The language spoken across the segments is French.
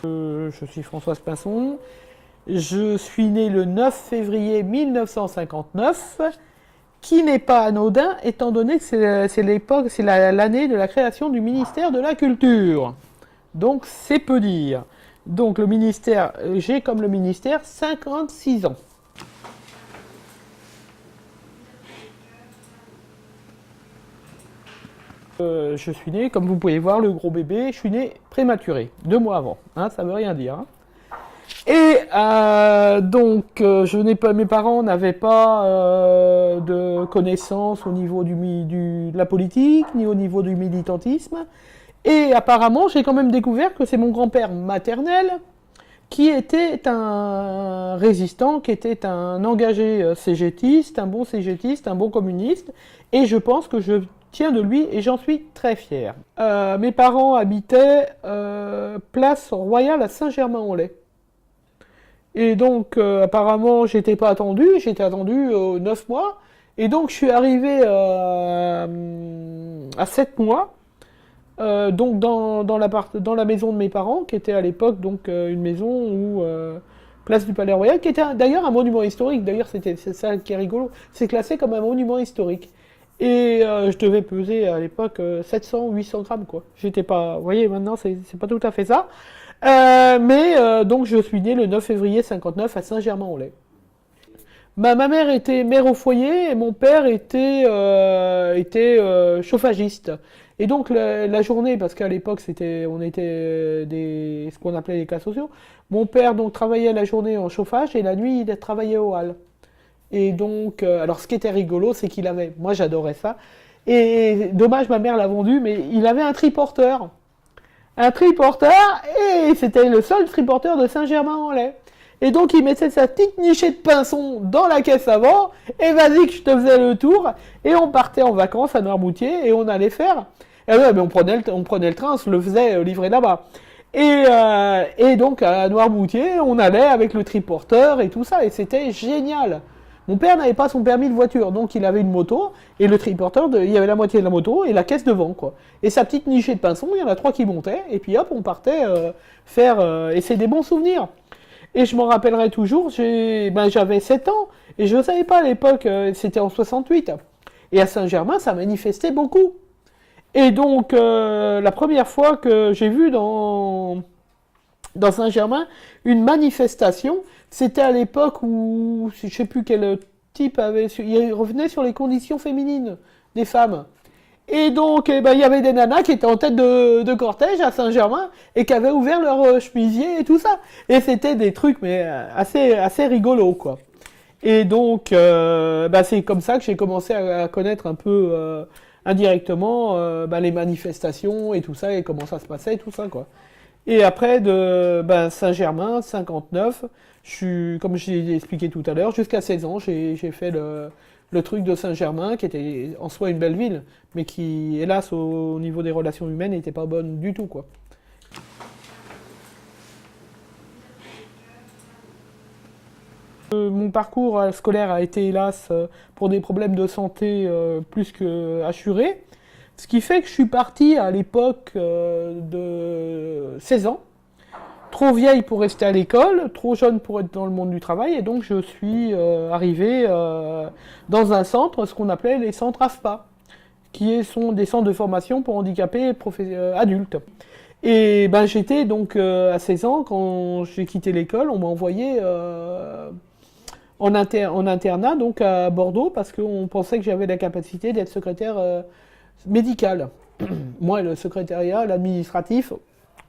Je suis Françoise Pinson. Je suis née le 9 février 1959, qui n'est pas anodin étant donné que c'est l'époque, c'est l'année de la création du ministère de la Culture. Donc c'est peu dire. Donc le ministère, j'ai comme le ministère 56 ans. Je suis né, comme vous pouvez voir, le gros bébé, je suis né prématuré, 2 mois avant. Hein, ça veut rien dire. Hein. Et je n'ai pas, mes parents n'avaient pas de connaissances au niveau de la politique, ni au niveau du militantisme. Et apparemment, j'ai quand même découvert que c'est mon grand-père maternel qui était un résistant, qui était un engagé cégétiste, un bon cégétiste, un bon communiste. Et je pense que je tiens de lui et j'en suis très fier. Mes parents habitaient place Royale à Saint-Germain-en-Laye. Et donc, apparemment, j'étais pas attendu, j'étais attendu 9 mois. Et donc, je suis arrivé à 7 mois, donc dans la maison de mes parents, qui était à l'époque donc une maison où, place du Palais Royal, qui était d'ailleurs un monument historique. D'ailleurs, c'est ça qui est rigolo, c'est classé comme un monument historique. Et je devais peser à l'époque 700-800 grammes, quoi. J'étais pas, vous voyez, maintenant, c'est pas tout à fait ça. Donc je suis né le 9 février 59 à Saint-Germain-en-Laye. Ma mère était mère au foyer et mon père était chauffagiste. Et donc la journée, parce qu'à l'époque on était ce qu'on appelait les cas sociaux, mon père donc travaillait la journée en chauffage et la nuit il travaillait au hall. Et donc, alors ce qui était rigolo, c'est moi j'adorais ça, et dommage ma mère l'a vendu, mais il avait un triporteur. Un triporteur, et c'était le seul triporteur de Saint-Germain-en-Laye. Et donc il mettait sa petite nichée de pinson dans la caisse avant, et vas-y que je te faisais le tour, et on partait en vacances à Noirmoutier, et on allait faire. Et ouais, mais on prenait le train, on se le faisait livrer là-bas. Et donc à Noirmoutier, on allait avec le triporteur et tout ça, et c'était génial. Mon père n'avait pas son permis de voiture, donc il avait une moto, et le triporteur, il y avait la moitié de la moto et la caisse devant, quoi. Et sa petite nichée de pinson, il y en a 3 qui montaient, et puis hop, on partait faire... et c'est des bons souvenirs. Et je m'en rappellerai toujours, j'avais 7 ans, et je ne savais pas à l'époque, c'était en 68. Et à Saint-Germain, ça manifestait beaucoup. Et donc, la première fois que j'ai vu dans Saint-Germain une manifestation, c'était à l'époque où, je ne sais plus quel type il revenait sur les conditions féminines des femmes. Et donc, il y avait des nanas qui étaient en tête de cortège à Saint-Germain et qui avaient ouvert leur chemisier et tout ça. Et c'était des trucs mais assez rigolos, quoi. Et donc, c'est comme ça que j'ai commencé à connaître un peu indirectement les manifestations et tout ça, et comment ça se passait et tout ça, quoi. Et après, de Saint-Germain, 59, comme j'ai expliqué tout à l'heure, jusqu'à 16 ans, j'ai fait le truc de Saint-Germain, qui était en soi une belle ville, mais qui, hélas, au niveau des relations humaines, n'était pas bonne du tout, quoi. Mon parcours scolaire a été, hélas, pour des problèmes de santé plus que assuré. Ce qui fait que je suis parti à l'époque de 16 ans, trop vieille pour rester à l'école, trop jeune pour être dans le monde du travail, et donc je suis arrivé dans un centre, ce qu'on appelait les centres AFPA, qui sont des centres de formation pour handicapés adultes. Et j'étais donc à 16 ans, quand j'ai quitté l'école, on m'a envoyé en internat donc à Bordeaux, parce qu'on pensait que j'avais la capacité d'être secrétaire médical. Moi, le secrétariat, l'administratif,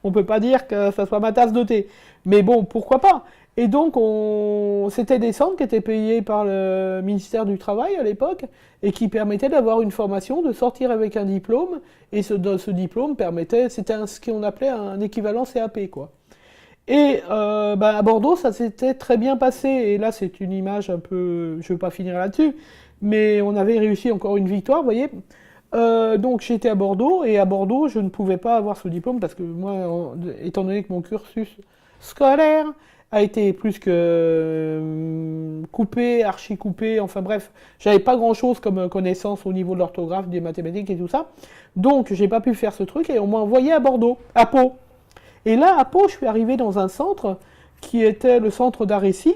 on ne peut pas dire que ça soit ma tasse de thé. Mais bon, pourquoi pas. Et donc, c'était des centres qui étaient payés par le ministère du Travail à l'époque et qui permettaient d'avoir une formation, de sortir avec un diplôme. Et ce diplôme permettait, c'était ce qu'on appelait un équivalent CAP, quoi. Et à Bordeaux, ça s'était très bien passé. Et là, c'est une image un peu... Je ne veux pas finir là-dessus. Mais on avait réussi encore une victoire, vous voyez. Donc j'étais à Bordeaux, et à Bordeaux je ne pouvais pas avoir ce diplôme parce que moi, étant donné que mon cursus scolaire a été plus que coupé, archi coupé, enfin bref, j'avais pas grand chose comme connaissance au niveau de l'orthographe, des mathématiques et tout ça, donc j'ai pas pu faire ce truc et on m'a envoyé à Bordeaux, à Pau. Et là, à Pau, je suis arrivé dans un centre qui était le centre d'Arécy.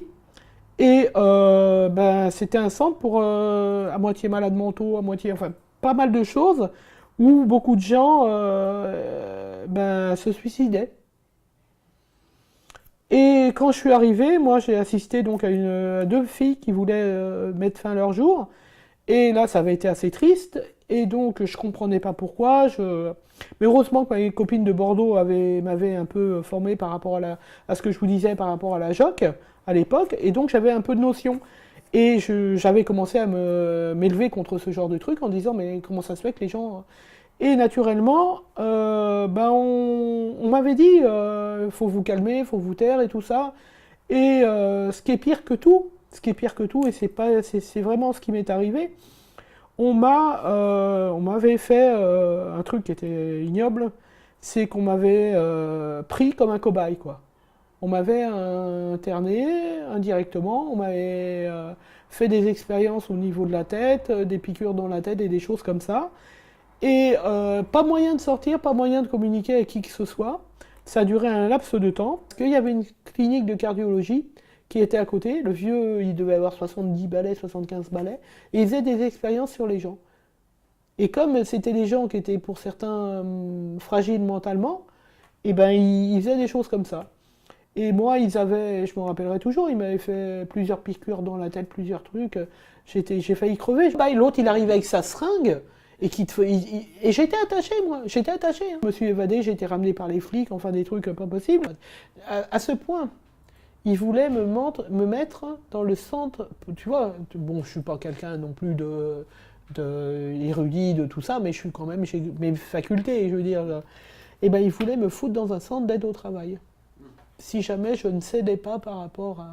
Et c'était un centre pour à moitié malades mentaux, à moitié, enfin, pas mal de choses, où beaucoup de gens se suicidaient. Et quand je suis arrivé, moi j'ai assisté donc à deux filles qui voulaient mettre fin à leur jour. Et là, ça avait été assez triste. Et donc, je comprenais pas pourquoi. Mais heureusement que mes copines de Bordeaux m'avaient un peu formé par rapport à ce que je vous disais par rapport à la JOC à l'époque. Et donc, j'avais un peu de notion. Et j'avais commencé à m'élever contre ce genre de truc en disant, mais comment ça se fait que les gens... Et naturellement, on m'avait dit, faut vous calmer, faut vous taire et tout ça. Et ce qui est pire que tout, et c'est vraiment ce qui m'est arrivé, on m'avait fait un truc qui était ignoble, c'est qu'on m'avait pris comme un cobaye, quoi. On m'avait interné indirectement, on m'avait fait des expériences au niveau de la tête, des piqûres dans la tête et des choses comme ça. Et pas moyen de sortir, pas moyen de communiquer avec qui que ce soit. Ça a duré un laps de temps, parce qu'il y avait une clinique de cardiologie qui était à côté. Le vieux, il devait avoir 70 balais, 75 balais, et il faisait des expériences sur les gens. Et comme c'était des gens qui étaient pour certains fragiles mentalement, et ben ils faisaient des choses comme ça. Et moi, je me rappellerai toujours, ils m'avaient fait plusieurs piqûres dans la tête, plusieurs trucs. J'ai failli crever. L'autre, il arrive avec sa seringue. Et j'étais attaché, moi. J'étais attaché. Hein. Je me suis évadé, j'ai été ramené par les flics, enfin des trucs pas possibles. À ce point, ils voulaient me mettre dans le centre. Tu vois, bon, je suis pas quelqu'un non plus de érudit, de tout ça, mais je suis quand même, j'ai mes facultés, je veux dire. Et ben, ils voulaient me foutre dans un centre d'aide au travail. Si jamais je ne cédais pas par rapport à...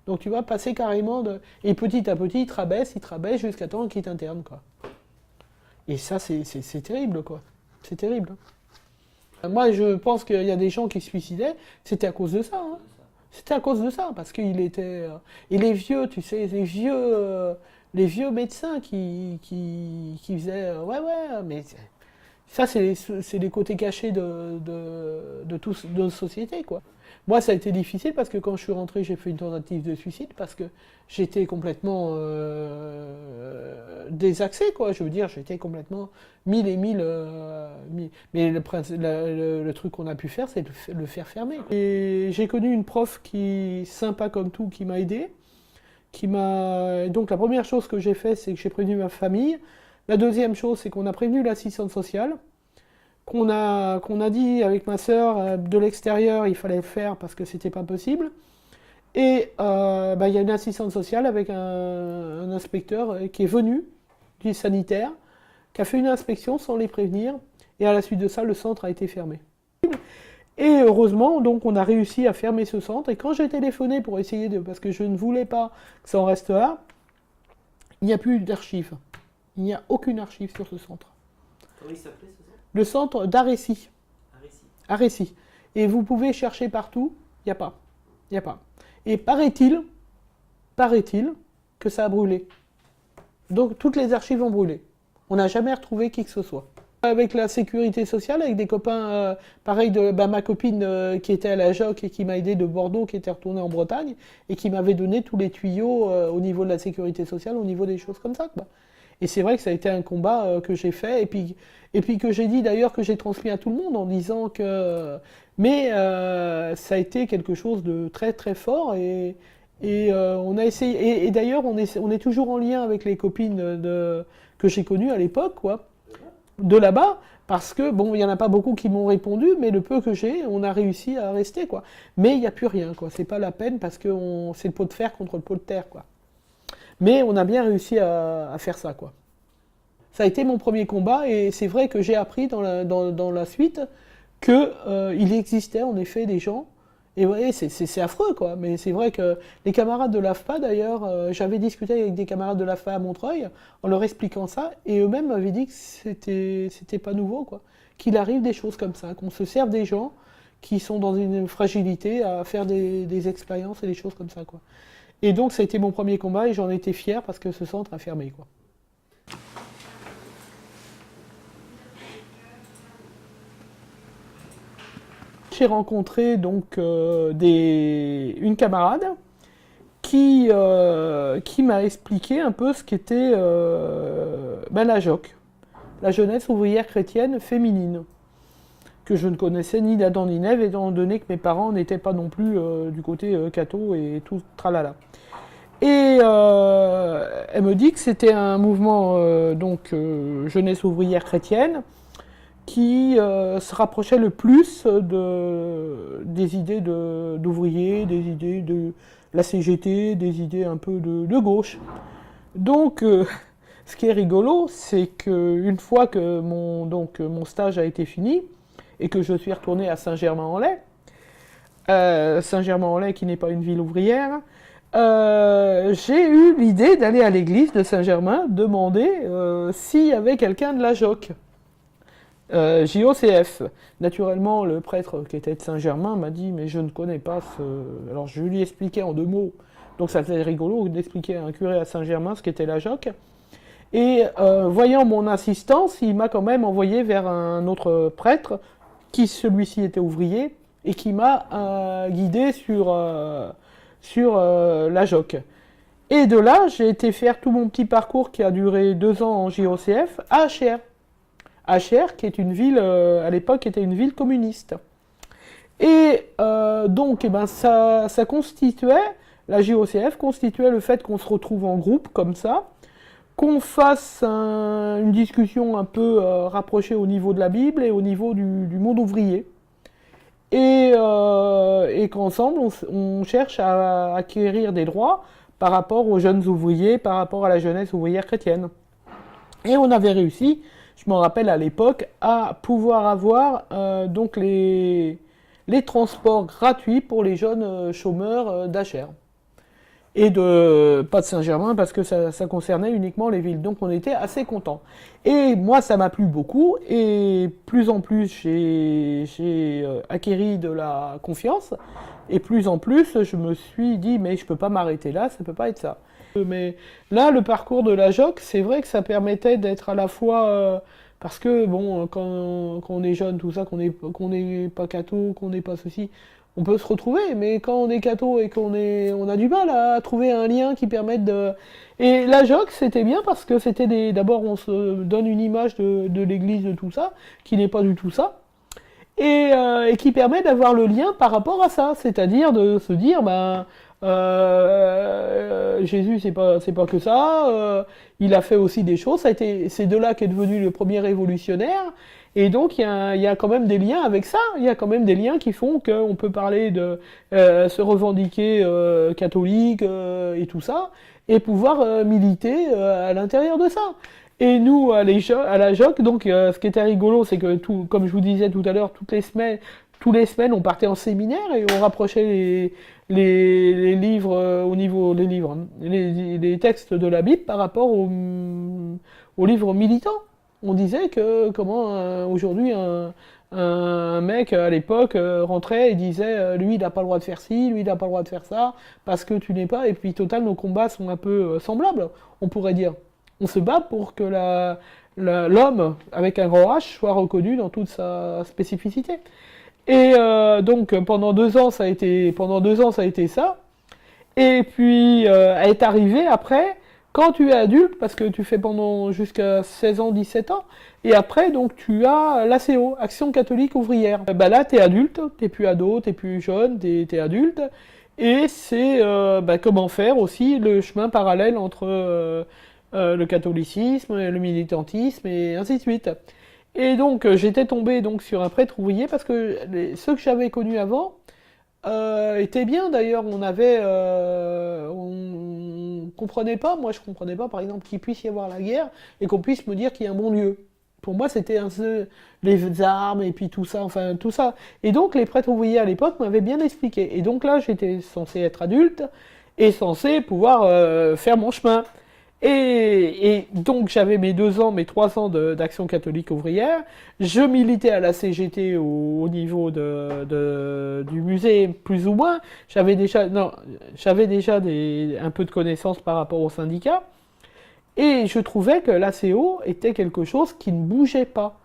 Donc tu vois, passer carrément de... Et petit à petit, ils te rabaissent jusqu'à temps qu'ils t'internent, quoi. Et ça, c'est terrible, quoi. C'est terrible. Moi, je pense qu'il y a des gens qui se suicidaient, c'était à cause de ça. Hein. C'était à cause de ça, parce qu'il était... Et les vieux, tu sais, les vieux médecins qui faisaient... ouais, mais... Ça, c'est les côtés cachés de notre société, quoi. Moi, ça a été difficile parce que quand je suis rentré, j'ai fait une tentative de suicide parce que j'étais complètement désaxé, quoi. Je veux dire, j'étais complètement mille et mille. Mais le truc qu'on a pu faire, c'est de le faire fermer, quoi. Et j'ai connu une prof qui, sympa comme tout, qui m'a aidé. Donc, la première chose que j'ai fait, c'est que j'ai prévenu ma famille. La deuxième chose, c'est qu'on a prévenu l'assistante sociale. Qu'on a dit avec ma sœur de l'extérieur, il fallait le faire parce que c'était pas possible. Et il y a une assistante sociale avec un inspecteur qui est venu, du sanitaire, qui a fait une inspection sans les prévenir. Et à la suite de ça, le centre a été fermé. Et heureusement, donc, on a réussi à fermer ce centre. Et quand j'ai téléphoné pour essayer parce que je ne voulais pas que ça en reste là, il n'y a plus d'archives. Il n'y a aucune archive sur ce centre. Comment il s'appelait ce centre? Le centre d'Arécy. Arécy. Et vous pouvez chercher partout, il n'y a pas. Il n'y a pas. Et paraît-il que ça a brûlé. Donc toutes les archives ont brûlé. On n'a jamais retrouvé qui que ce soit. Avec la sécurité sociale, avec des copains, pareil de ma copine qui était à la JOC et qui m'a aidé de Bordeaux, qui était retournée en Bretagne, et qui m'avait donné tous les tuyaux au niveau de la sécurité sociale, au niveau des choses comme ça, quoi. Et c'est vrai que ça a été un combat que j'ai fait, et puis que j'ai dit d'ailleurs que j'ai transmis à tout le monde en disant que... Mais ça a été quelque chose de très très fort, et on a essayé... Et d'ailleurs, on est toujours en lien avec les copines que j'ai connues à l'époque, quoi, de là-bas, parce que, bon, il n'y en a pas beaucoup qui m'ont répondu, mais le peu que j'ai, on a réussi à rester, quoi. Mais il n'y a plus rien, quoi. C'est pas la peine, parce que c'est le pot de fer contre le pot de terre, quoi. Mais on a bien réussi à faire ça, quoi. Ça a été mon premier combat, et c'est vrai que j'ai appris dans la suite qu'il existait en effet des gens, et ouais, c'est affreux, quoi. Mais c'est vrai que les camarades de l'AFPA, d'ailleurs, j'avais discuté avec des camarades de l'AFPA à Montreuil, en leur expliquant ça, et eux-mêmes m'avaient dit que c'était pas nouveau, quoi. Qu'il arrive des choses comme ça, qu'on se serve des gens qui sont dans une fragilité à faire des expériences et des choses comme ça, quoi. Et donc ça a été mon premier combat et j'en étais fier parce que ce centre a fermé, quoi. j'ai rencontré donc une camarade qui m'a expliqué un peu ce qu'était la JOC, la jeunesse ouvrière chrétienne féminine, que je ne connaissais ni d'Adam ni d'Ève, étant donné que mes parents n'étaient pas non plus du côté catho et tout tralala. Et elle me dit que c'était un mouvement jeunesse ouvrière chrétienne qui se rapprochait le plus des idées d'ouvriers, des idées de la CGT, des idées un peu de gauche. Donc, ce qui est rigolo, c'est qu'une fois que mon stage a été fini et que je suis retourné à Saint-Germain-en-Laye, Saint-Germain-en-Laye qui n'est pas une ville ouvrière, j'ai eu l'idée d'aller à l'église de Saint-Germain demander s'il y avait quelqu'un de la JOC. JOCF. Naturellement, le prêtre qui était de Saint-Germain m'a dit « mais je ne connais pas ce... » Alors je lui ai expliqué en 2 mots, donc ça faisait rigolo d'expliquer à un curé à Saint-Germain ce qu'était la JOC. Et voyant mon insistance, il m'a quand même envoyé vers un autre prêtre, qui celui-ci était ouvrier, et qui m'a guidé sur la JOC. Et de là, j'ai été faire tout mon petit parcours qui a duré 2 ans en JOCF à HR. HR, qui est une ville, à l'époque, était une ville communiste. Et donc, ça constituait, la JOCF constituait le fait qu'on se retrouve en groupe, comme ça, qu'on fasse une discussion un peu rapprochée au niveau de la Bible et au niveau du monde ouvrier. Et qu'ensemble, on cherche à acquérir des droits par rapport aux jeunes ouvriers, par rapport à la jeunesse ouvrière chrétienne. Et on avait réussi, je m'en rappelle à l'époque, à pouvoir avoir donc les transports gratuits pour les jeunes chômeurs d'HR. Et pas de Saint-Germain, parce que ça concernait uniquement les villes. Donc on était assez contents. Et moi, ça m'a plu beaucoup, et plus en plus, j'ai acquéri de la confiance, et plus en plus, je me suis dit, mais je peux pas m'arrêter là, ça peut pas être ça. Mais là, le parcours de la JOC, c'est vrai que ça permettait d'être à la fois... parce que, bon, quand on est jeune, tout ça, qu'on n'est pas catho, qu'on n'est pas ceci, on peut se retrouver, mais quand on est catho et on a du mal à trouver un lien qui permette de... Et la JOC, c'était bien parce que c'était d'abord, on se donne une image de l'église, de tout ça, qui n'est pas du tout ça, et qui permet d'avoir le lien par rapport à ça, c'est-à-dire de se dire, Jésus, c'est pas que ça, il a fait aussi des choses, c'est de là qu'est devenu le premier révolutionnaire, et donc il y a quand même des liens avec ça, il y a quand même des liens qui font qu'on peut parler de se revendiquer catholique et tout ça, et pouvoir militer à l'intérieur de ça. Et nous, à la JOC, donc ce qui était rigolo, c'est que, comme je vous disais tout à l'heure, tous les semaines, on partait en séminaire et on rapprochait les livres au niveau des livres, les textes de la Bible par rapport aux livres militants. On disait que comment aujourd'hui un mec à l'époque rentrait et disait lui il n'a pas le droit de faire ci, lui il n'a pas le droit de faire ça, parce que tu n'es pas, et puis total nos combats sont un peu semblables, on pourrait dire. On se bat pour que l'homme avec un grand H soit reconnu dans toute sa spécificité. Et donc pendant 2 ans ça a été ça. Et puis est arrivé après, quand tu es adulte, parce que tu fais pendant jusqu'à 16 ans, 17 ans, et après donc tu as l'ACO, Action catholique ouvrière. Là t'es adulte, t'es plus ado, t'es plus jeune, t'es adulte, et c'est comment faire aussi le chemin parallèle entre le catholicisme, le militantisme et ainsi de suite. Et donc j'étais tombé donc sur un prêtre ouvrier parce que ceux que j'avais connus avant étaient bien d'ailleurs. On comprenait pas, moi je comprenais pas par exemple qu'il puisse y avoir la guerre et qu'on puisse me dire qu'il y a un bon Dieu. Pour moi c'était les armes et puis tout ça, enfin tout ça. Et donc les prêtres ouvriers à l'époque m'avaient bien expliqué. Et donc là j'étais censé être adulte et censé pouvoir faire mon chemin. Et donc j'avais mes 2 ans, mes 3 ans d'action catholique ouvrière. Je militais à la CGT au niveau du musée, plus ou moins. J'avais déjà un peu de connaissances par rapport au syndicat. Et je trouvais que l'ACO était quelque chose qui ne bougeait pas.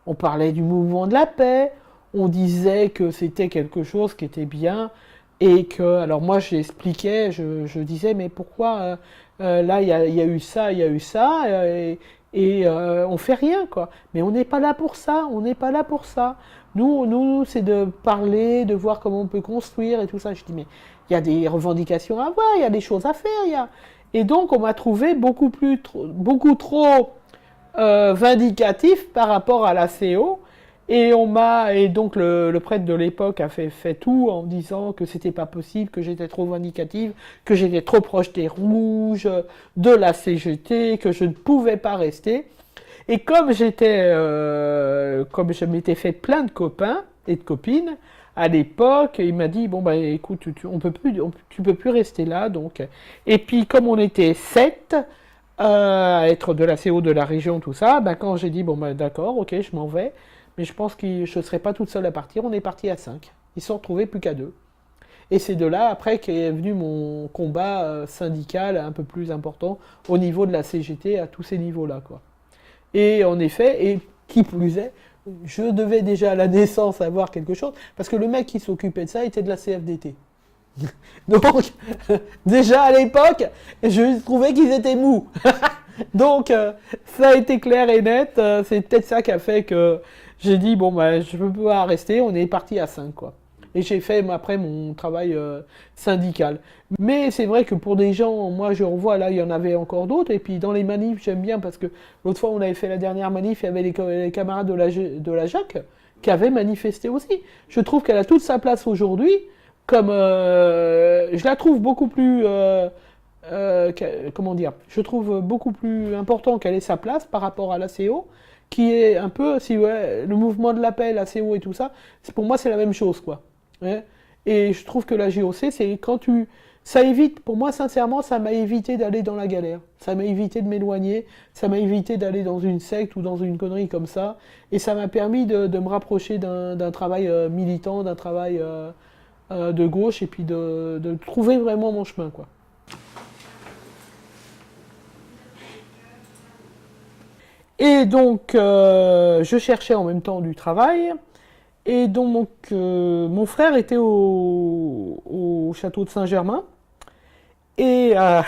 On parlait du mouvement de la paix, on disait que c'était quelque chose qui était bien, et que, alors moi j'expliquais, je disais, mais pourquoi là il y a eu ça, il y a eu ça, on fait rien, quoi. Mais on n'est pas là pour ça, on n'est pas là pour ça. Nous c'est de parler, de voir comment on peut construire et tout ça. Je dis, mais il y a des revendications à avoir, il y a des choses à faire, Et donc on m'a trouvé beaucoup trop vindicatif par rapport à la CO. Et donc le prêtre de l'époque a fait tout en disant que c'était pas possible, que j'étais trop vindicative, que j'étais trop proche des rouges, de la CGT, que je ne pouvais pas rester. Et comme je m'étais fait plein de copains et de copines à l'époque, il m'a dit bon bah écoute, tu peux plus rester là donc. Et puis comme on était 7 à être de la CO de la région tout ça, bah quand j'ai dit bon bah d'accord, ok, je m'en vais. Mais je pense que je ne serai pas toute seule à partir. On est parti à 5. Ils se sont retrouvés plus qu'à 2. Et c'est de là, après, qu'est venu mon combat syndical un peu plus important au niveau de la CGT, à tous ces niveaux-là, quoi. Et en effet, et qui plus est, je devais déjà à la naissance avoir quelque chose, parce que le mec qui s'occupait de ça était de la CFDT. Donc, déjà à l'époque, je trouvais qu'ils étaient mous. Donc, ça a été clair et net. C'est peut-être ça qui a fait que j'ai dit, bon, bah, je ne peux pas rester. On est parti à 5, quoi. Et j'ai fait après mon travail syndical. Mais c'est vrai que pour des gens, moi je revois, là, il y en avait encore d'autres. Et puis dans les manifs, j'aime bien parce que l'autre fois, on avait fait la dernière manif, il y avait les camarades de la JAC qui avaient manifesté aussi. Je trouve qu'elle a toute sa place aujourd'hui. Comme je la trouve beaucoup plus comment dire, je trouve beaucoup plus important qu'elle ait sa place par rapport à la CO, qui est un peu, si ouais, le mouvement de l'appel, la CO et tout ça, pour moi c'est la même chose, quoi. Ouais. Et je trouve que la GOC, c'est quand ça évite, pour moi sincèrement, ça m'a évité d'aller dans la galère, ça m'a évité de m'éloigner, ça m'a évité d'aller dans une secte ou dans une connerie comme ça, et ça m'a permis de me rapprocher d'un travail militant, d'un travail de gauche, et puis de trouver vraiment mon chemin, quoi. Et donc, je cherchais en même temps du travail. Et donc, mon frère était au château de Saint-Germain. Et, euh,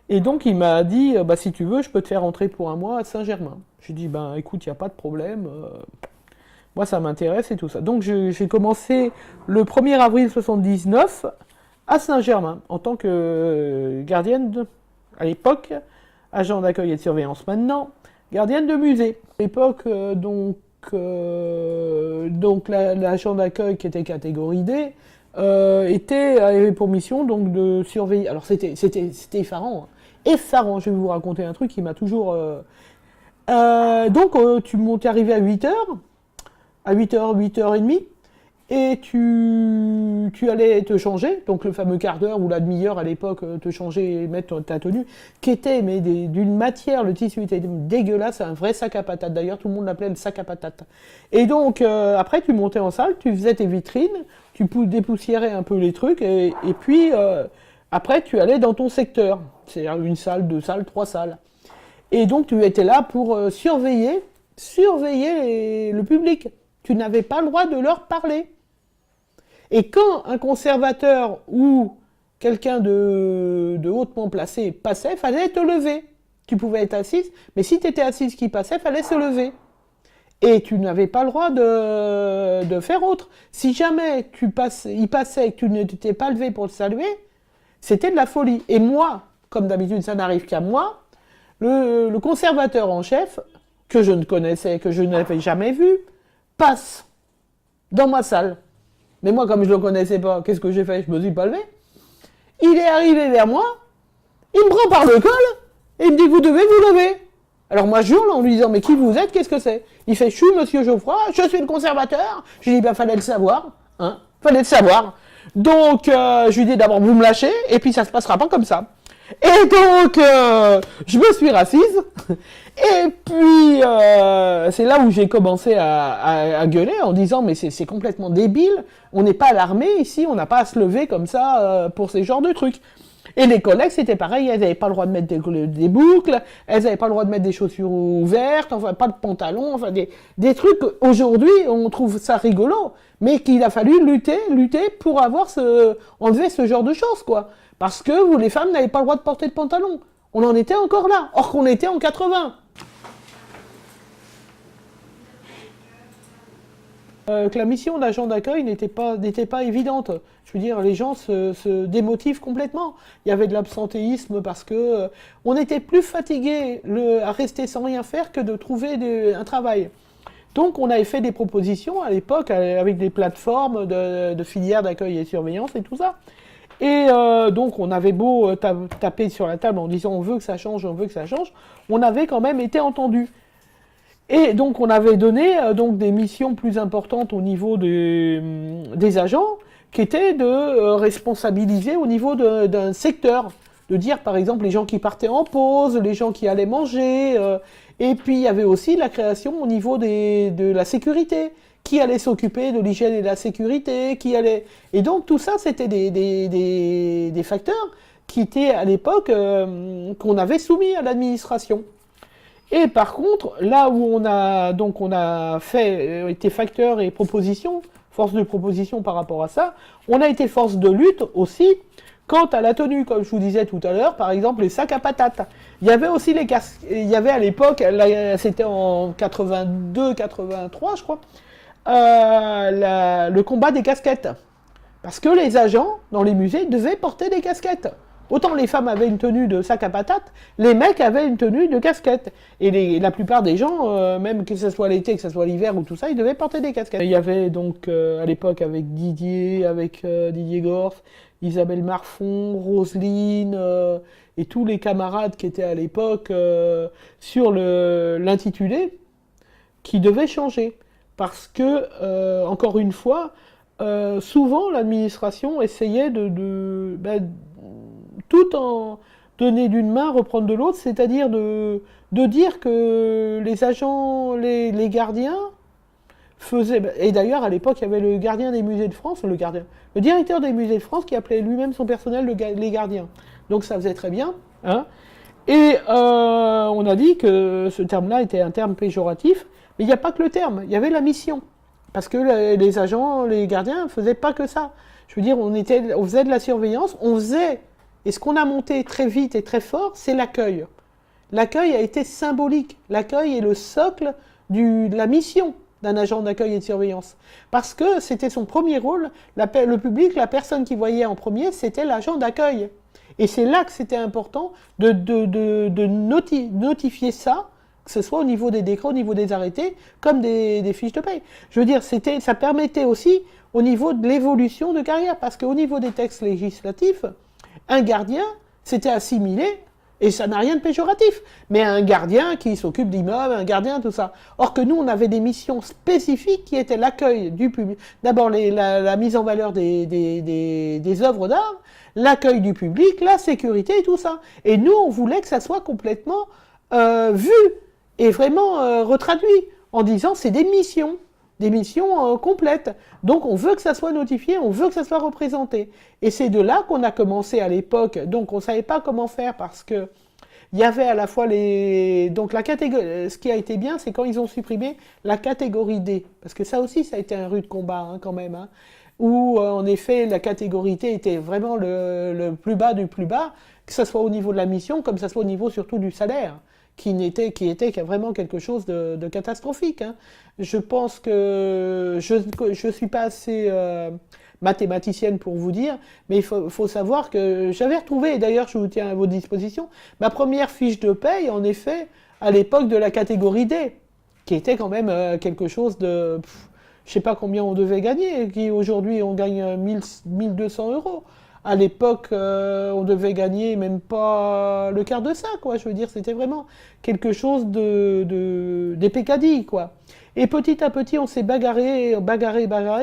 et donc, il m'a dit, bah, si tu veux, je peux te faire entrer pour un mois à Saint-Germain. J'ai dit, ben écoute, il n'y a pas de problème. Moi, ça m'intéresse et tout ça. Donc, j'ai commencé le 1er avril 79 à Saint-Germain en tant que gardienne à l'époque, agent d'accueil et de surveillance maintenant, gardienne de musée. À l'époque, donc l'agent d'accueil qui était catégorie D avait pour mission donc de surveiller. Alors c'était effarant, hein. Effarant. Je vais vous raconter un truc qui m'a toujours. Donc tu montais arrivé à 8h, à 8h, 8h30, et tu allais te changer, donc le fameux quart d'heure ou la demi-heure à l'époque, te changer et mettre ta tenue, qui était mais d'une matière, le tissu était dégueulasse, un vrai sac à patates. D'ailleurs, tout le monde l'appelait le sac à patates. Et donc, après, tu montais en salle, tu faisais tes vitrines, tu dépoussiérais un peu les trucs, et puis, après, tu allais dans ton secteur. C'est-à-dire une salle, 2 salles, 3 salles. Et donc, tu étais là pour surveiller le public. Tu n'avais pas le droit de leur parler. Et quand un conservateur ou quelqu'un de hautement placé passait, il fallait te lever. Tu pouvais être assise, mais si tu étais assise qui passait, il fallait se lever. Et tu n'avais pas le droit de faire autre. Si jamais il passait et que tu ne t'étais pas levé pour le saluer, c'était de la folie. Et moi, comme d'habitude, ça n'arrive qu'à moi, le conservateur en chef, que je ne connaissais, que je n'avais jamais vu, passe dans ma salle. Mais moi, comme je ne le connaissais pas, qu'est-ce que j'ai fait? Je me suis pas levé. Il est arrivé vers moi, il me prend par le col, et il me dit, vous devez vous lever. Alors moi, je hurle en lui disant, mais qui vous êtes? Qu'est-ce que c'est? Il fait, je suis monsieur Geoffroy, je suis le conservateur. Je lui dis, ben, fallait le savoir, hein, fallait le savoir. Donc, je lui dis, d'abord, vous me lâchez, et puis ça se passera pas comme ça. Et donc, je me suis rassise, et puis c'est là où j'ai commencé à gueuler en disant mais c'est complètement débile, on n'est pas à l'armée ici, on n'a pas à se lever comme ça pour ces genres de trucs. Et les collègues, c'était pareil, elles n'avaient pas le droit de mettre des boucles, elles n'avaient pas le droit de mettre des chaussures ouvertes, enfin pas de pantalon, enfin des trucs, aujourd'hui, on trouve ça rigolo, mais qu'il a fallu lutter pour enlever ce genre de choses, quoi. Parce que vous, les femmes, n'avez pas le droit de porter de pantalon. On en était encore là, or qu'on était en 80. Que la mission d'agent d'accueil n'était pas évidente. Je veux dire, les gens se démotivent complètement. Il y avait de l'absentéisme parce que on était plus fatigué à rester sans rien faire que de trouver un travail. Donc on avait fait des propositions à l'époque avec des plateformes de filières d'accueil et surveillance et tout ça. Et donc on avait beau taper sur la table en disant on veut que ça change, on veut que ça change, on avait quand même été entendu. Et donc on avait donné donc des missions plus importantes au niveau des agents, qui étaient de responsabiliser au niveau d'un secteur, de dire par exemple les gens qui partaient en pause, les gens qui allaient manger, et puis il y avait aussi la création au niveau de la sécurité, qui allait s'occuper de l'hygiène et de la sécurité, et donc tout ça c'était des facteurs qui étaient à l'époque qu'on avait soumis à l'administration. Et par contre, là où on a été facteur et proposition, force de proposition par rapport à ça, on a été force de lutte aussi quant à la tenue, comme je vous disais tout à l'heure, par exemple les sacs à patates. Il y avait aussi il y avait à l'époque, c'était en 82-83 je crois, le combat des casquettes. Parce que les agents dans les musées devaient porter des casquettes. Autant les femmes avaient une tenue de sac à patates, les mecs avaient une tenue de casquette. Et la plupart des gens, même que ce soit l'été, que ce soit l'hiver ou tout ça, ils devaient porter des casquettes. Il y avait donc à l'époque avec Didier Gorf, Isabelle Marfon, Roselyne et tous les camarades qui étaient à l'époque sur l'intitulé qui devait changer. Parce que, encore une fois, souvent l'administration essayait tout en donner d'une main, reprendre de l'autre, c'est-à-dire de dire que les agents, les gardiens faisaient... Et d'ailleurs, à l'époque, il y avait le gardien des musées de France, le directeur des musées de France qui appelait lui-même son personnel les gardiens. Donc ça faisait très bien. Hein. Et on a dit que ce terme-là était un terme péjoratif, mais il n'y a pas que le terme, il y avait la mission. Parce que les agents, les gardiens ne faisaient pas que ça. Je veux dire, on faisait de la surveillance, et ce qu'on a monté très vite et très fort, c'est l'accueil. L'accueil a été symbolique. L'accueil est le socle de la mission d'un agent d'accueil et de surveillance. Parce que c'était son premier rôle, le public, la personne qui voyait en premier, c'était l'agent d'accueil. Et c'est là que c'était important de notifier ça, que ce soit au niveau des décrets, au niveau des arrêtés, comme des fiches de paye. Je veux dire, ça permettait aussi au niveau de l'évolution de carrière, parce qu'au niveau des textes législatifs, un gardien, c'était assimilé, et ça n'a rien de péjoratif, mais un gardien qui s'occupe d'immeubles, un gardien, tout ça. Or que nous, on avait des missions spécifiques qui étaient l'accueil du public. D'abord, la mise en valeur des œuvres d'art, l'accueil du public, la sécurité et tout ça. Et nous, on voulait que ça soit complètement vu et vraiment retraduit en disant c'est des missions complètes. Donc on veut que ça soit notifié, on veut que ça soit représenté. Et c'est de là qu'on a commencé à l'époque. Donc on ne savait pas comment faire parce que il y avait à la fois donc la catégorie. Ce qui a été bien, c'est quand ils ont supprimé la catégorie D, parce que ça aussi, ça a été un rude combat hein, quand même. Hein, où en effet la catégorie D était vraiment le plus bas du plus bas, que ce soit au niveau de la mission, comme ça soit au niveau surtout du salaire. Qui était vraiment quelque chose de catastrophique. Hein. Je pense que je suis pas assez mathématicienne pour vous dire, mais il faut savoir que j'avais retrouvé, et d'ailleurs je vous tiens à vos dispositions, ma première fiche de paye, en effet, à l'époque de la catégorie D, qui était quand même quelque chose de... je sais pas combien on devait gagner, qui aujourd'hui on gagne 1200 euros. À l'époque, on devait gagner même pas le quart de ça, quoi. Je veux dire, c'était vraiment quelque chose des pécadilles, quoi. Et petit à petit, on s'est bagarré.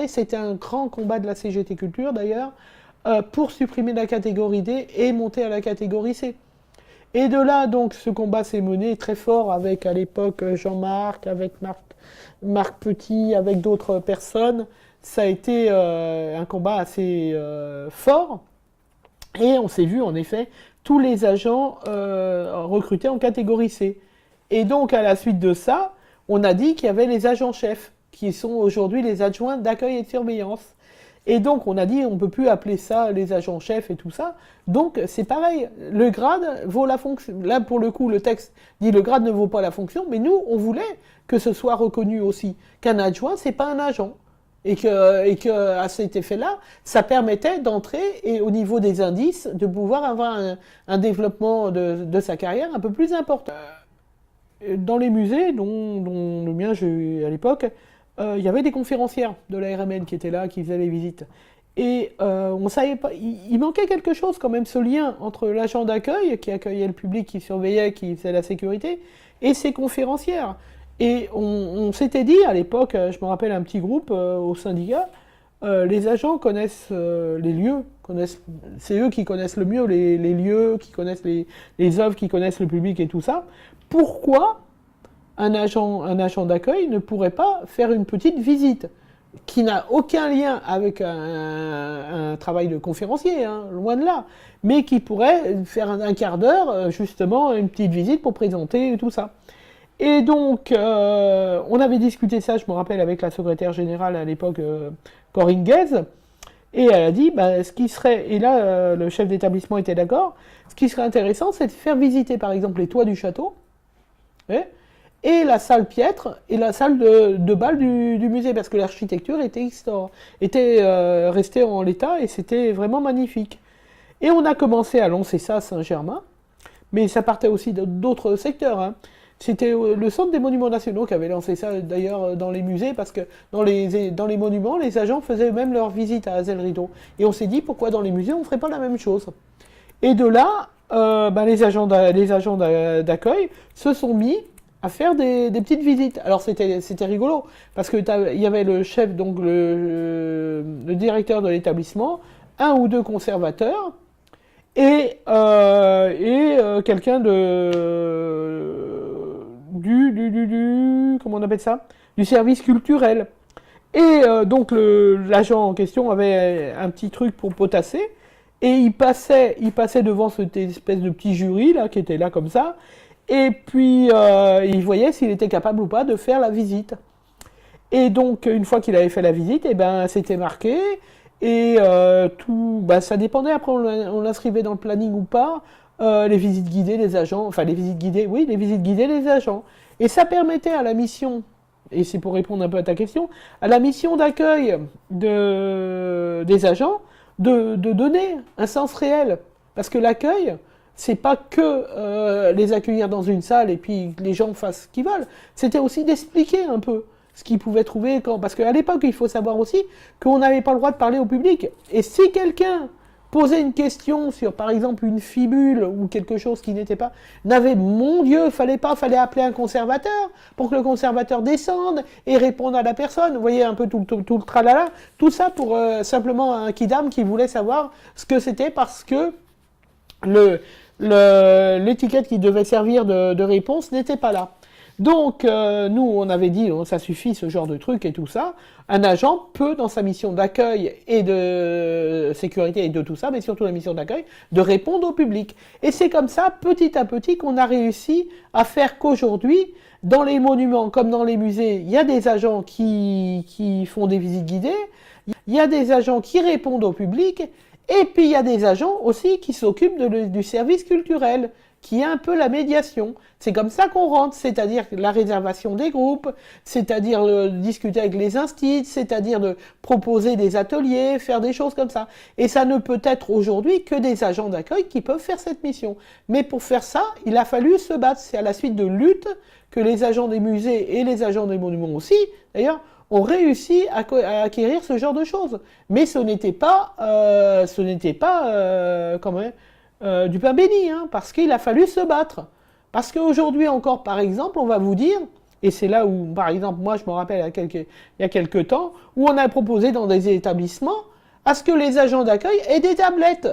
C'était un grand combat de la CGT Culture, d'ailleurs, pour supprimer la catégorie D et monter à la catégorie C. Et de là, donc, ce combat s'est mené très fort avec, à l'époque, Jean-Marc, avec Marc Petit, avec d'autres personnes. Ça a été un combat assez fort. Et on s'est vu, en effet, tous les agents recrutés en catégorie C. Et donc, à la suite de ça, on a dit qu'il y avait les agents-chefs, qui sont aujourd'hui les adjoints d'accueil et de surveillance. Et donc, on a dit, on ne peut plus appeler ça les agents-chefs et tout ça. Donc, c'est pareil, le grade vaut la fonction. Là, pour le coup, le texte dit le grade ne vaut pas la fonction, mais nous, on voulait que ce soit reconnu aussi, qu'un adjoint, c'est pas un agent. Et que à cet effet-là, ça permettait d'entrer et au niveau des indices, de pouvoir avoir un développement de sa carrière un peu plus important. Dans les musées, dont le mien j'ai eu à l'époque, il y avait des conférencières de la RMN qui étaient là, qui faisaient les visites. Et on savait pas, il manquait quelque chose quand même, ce lien entre l'agent d'accueil, qui accueillait le public, qui surveillait, qui faisait la sécurité, et ces conférencières. Et on s'était dit à l'époque, je me rappelle un petit groupe au syndicat, les agents connaissent les lieux, c'est eux qui connaissent le mieux les lieux, qui connaissent les œuvres, qui connaissent le public et tout ça. Pourquoi un agent d'accueil ne pourrait pas faire une petite visite qui n'a aucun lien avec un travail de conférencier, hein, loin de là, mais qui pourrait faire un quart d'heure, justement, une petite visite pour présenter tout ça. Et donc, on avait discuté ça, je me rappelle, avec la secrétaire générale à l'époque, Corinne Guez, et elle a dit, bah, ce qui serait, et là, le chef d'établissement était d'accord, ce qui serait intéressant, c'est de faire visiter, par exemple, les toits du château, ouais, et la salle piètre, et la salle de bal du musée, parce que l'architecture était restée en l'état, et c'était vraiment magnifique. Et on a commencé à lancer ça à Saint-Germain, mais ça partait aussi d'autres secteurs, hein. C'était le Centre des Monuments Nationaux qui avait lancé ça d'ailleurs dans les musées, parce que dans les monuments, les agents faisaient eux-mêmes leur visite à Azel Rideau. Et on s'est dit, pourquoi dans les musées, on ne ferait pas la même chose? Et de là, les agents d'accueil se sont mis à faire des petites visites. Alors c'était rigolo, parce que il y avait le chef, donc le directeur de l'établissement, un ou deux conservateurs, et quelqu'un comment on appelle ça, du service culturel. Et donc l'agent en question avait un petit truc pour potasser, et il passait devant cette espèce de petit jury là qui était là comme ça, et puis il voyait s'il était capable ou pas de faire la visite. Et donc une fois qu'il avait fait la visite, et ben c'était marqué. Et tout, bah, ça dépendait, après on l'inscrivait dans le planning ou pas, les visites guidées des agents, enfin les visites guidées, oui, les visites guidées des agents. Et ça permettait à la mission, et c'est pour répondre un peu à ta question, à la mission d'accueil des agents de donner un sens réel. Parce que l'accueil, c'est pas que les accueillir dans une salle et puis que les gens fassent ce qu'ils veulent, c'était aussi d'expliquer un peu ce qu'ils pouvaient trouver parce qu'à l'époque, il faut savoir aussi qu'on n'avait pas le droit de parler au public. Et si quelqu'un posait une question sur, par exemple, une fibule ou quelque chose qui n'était pas, mon Dieu, fallait appeler un conservateur pour que le conservateur descende et réponde à la personne. Vous voyez un peu tout le tralala. Tout ça pour simplement un kidam qui voulait savoir ce que c'était, parce que l'étiquette qui devait servir de réponse n'était pas là. Donc, nous, on avait dit, ça suffit, ce genre de truc et tout ça. Un agent peut, dans sa mission d'accueil et de sécurité et de tout ça, mais surtout la mission d'accueil, de répondre au public. Et c'est comme ça, petit à petit, qu'on a réussi à faire qu'aujourd'hui, dans les monuments comme dans les musées, il y a des agents qui font des visites guidées, il y a des agents qui répondent au public, et puis il y a des agents aussi qui s'occupent du service culturel, qui est un peu la médiation. C'est comme ça qu'on rentre, c'est-à-dire la réservation des groupes, c'est-à-dire discuter avec les instituts, c'est-à-dire de proposer des ateliers, faire des choses comme ça. Et ça ne peut être aujourd'hui que des agents d'accueil qui peuvent faire cette mission. Mais pour faire ça, il a fallu se battre. C'est à la suite de luttes que les agents des musées et les agents des monuments aussi, d'ailleurs, ont réussi à acquérir ce genre de choses. Mais ce n'était pas du pain béni, hein, parce qu'il a fallu se battre. Parce qu'aujourd'hui encore, par exemple, on va vous dire, et c'est là où, par exemple, moi je me rappelle il y a quelques temps, où on a proposé dans des établissements à ce que les agents d'accueil aient des tablettes.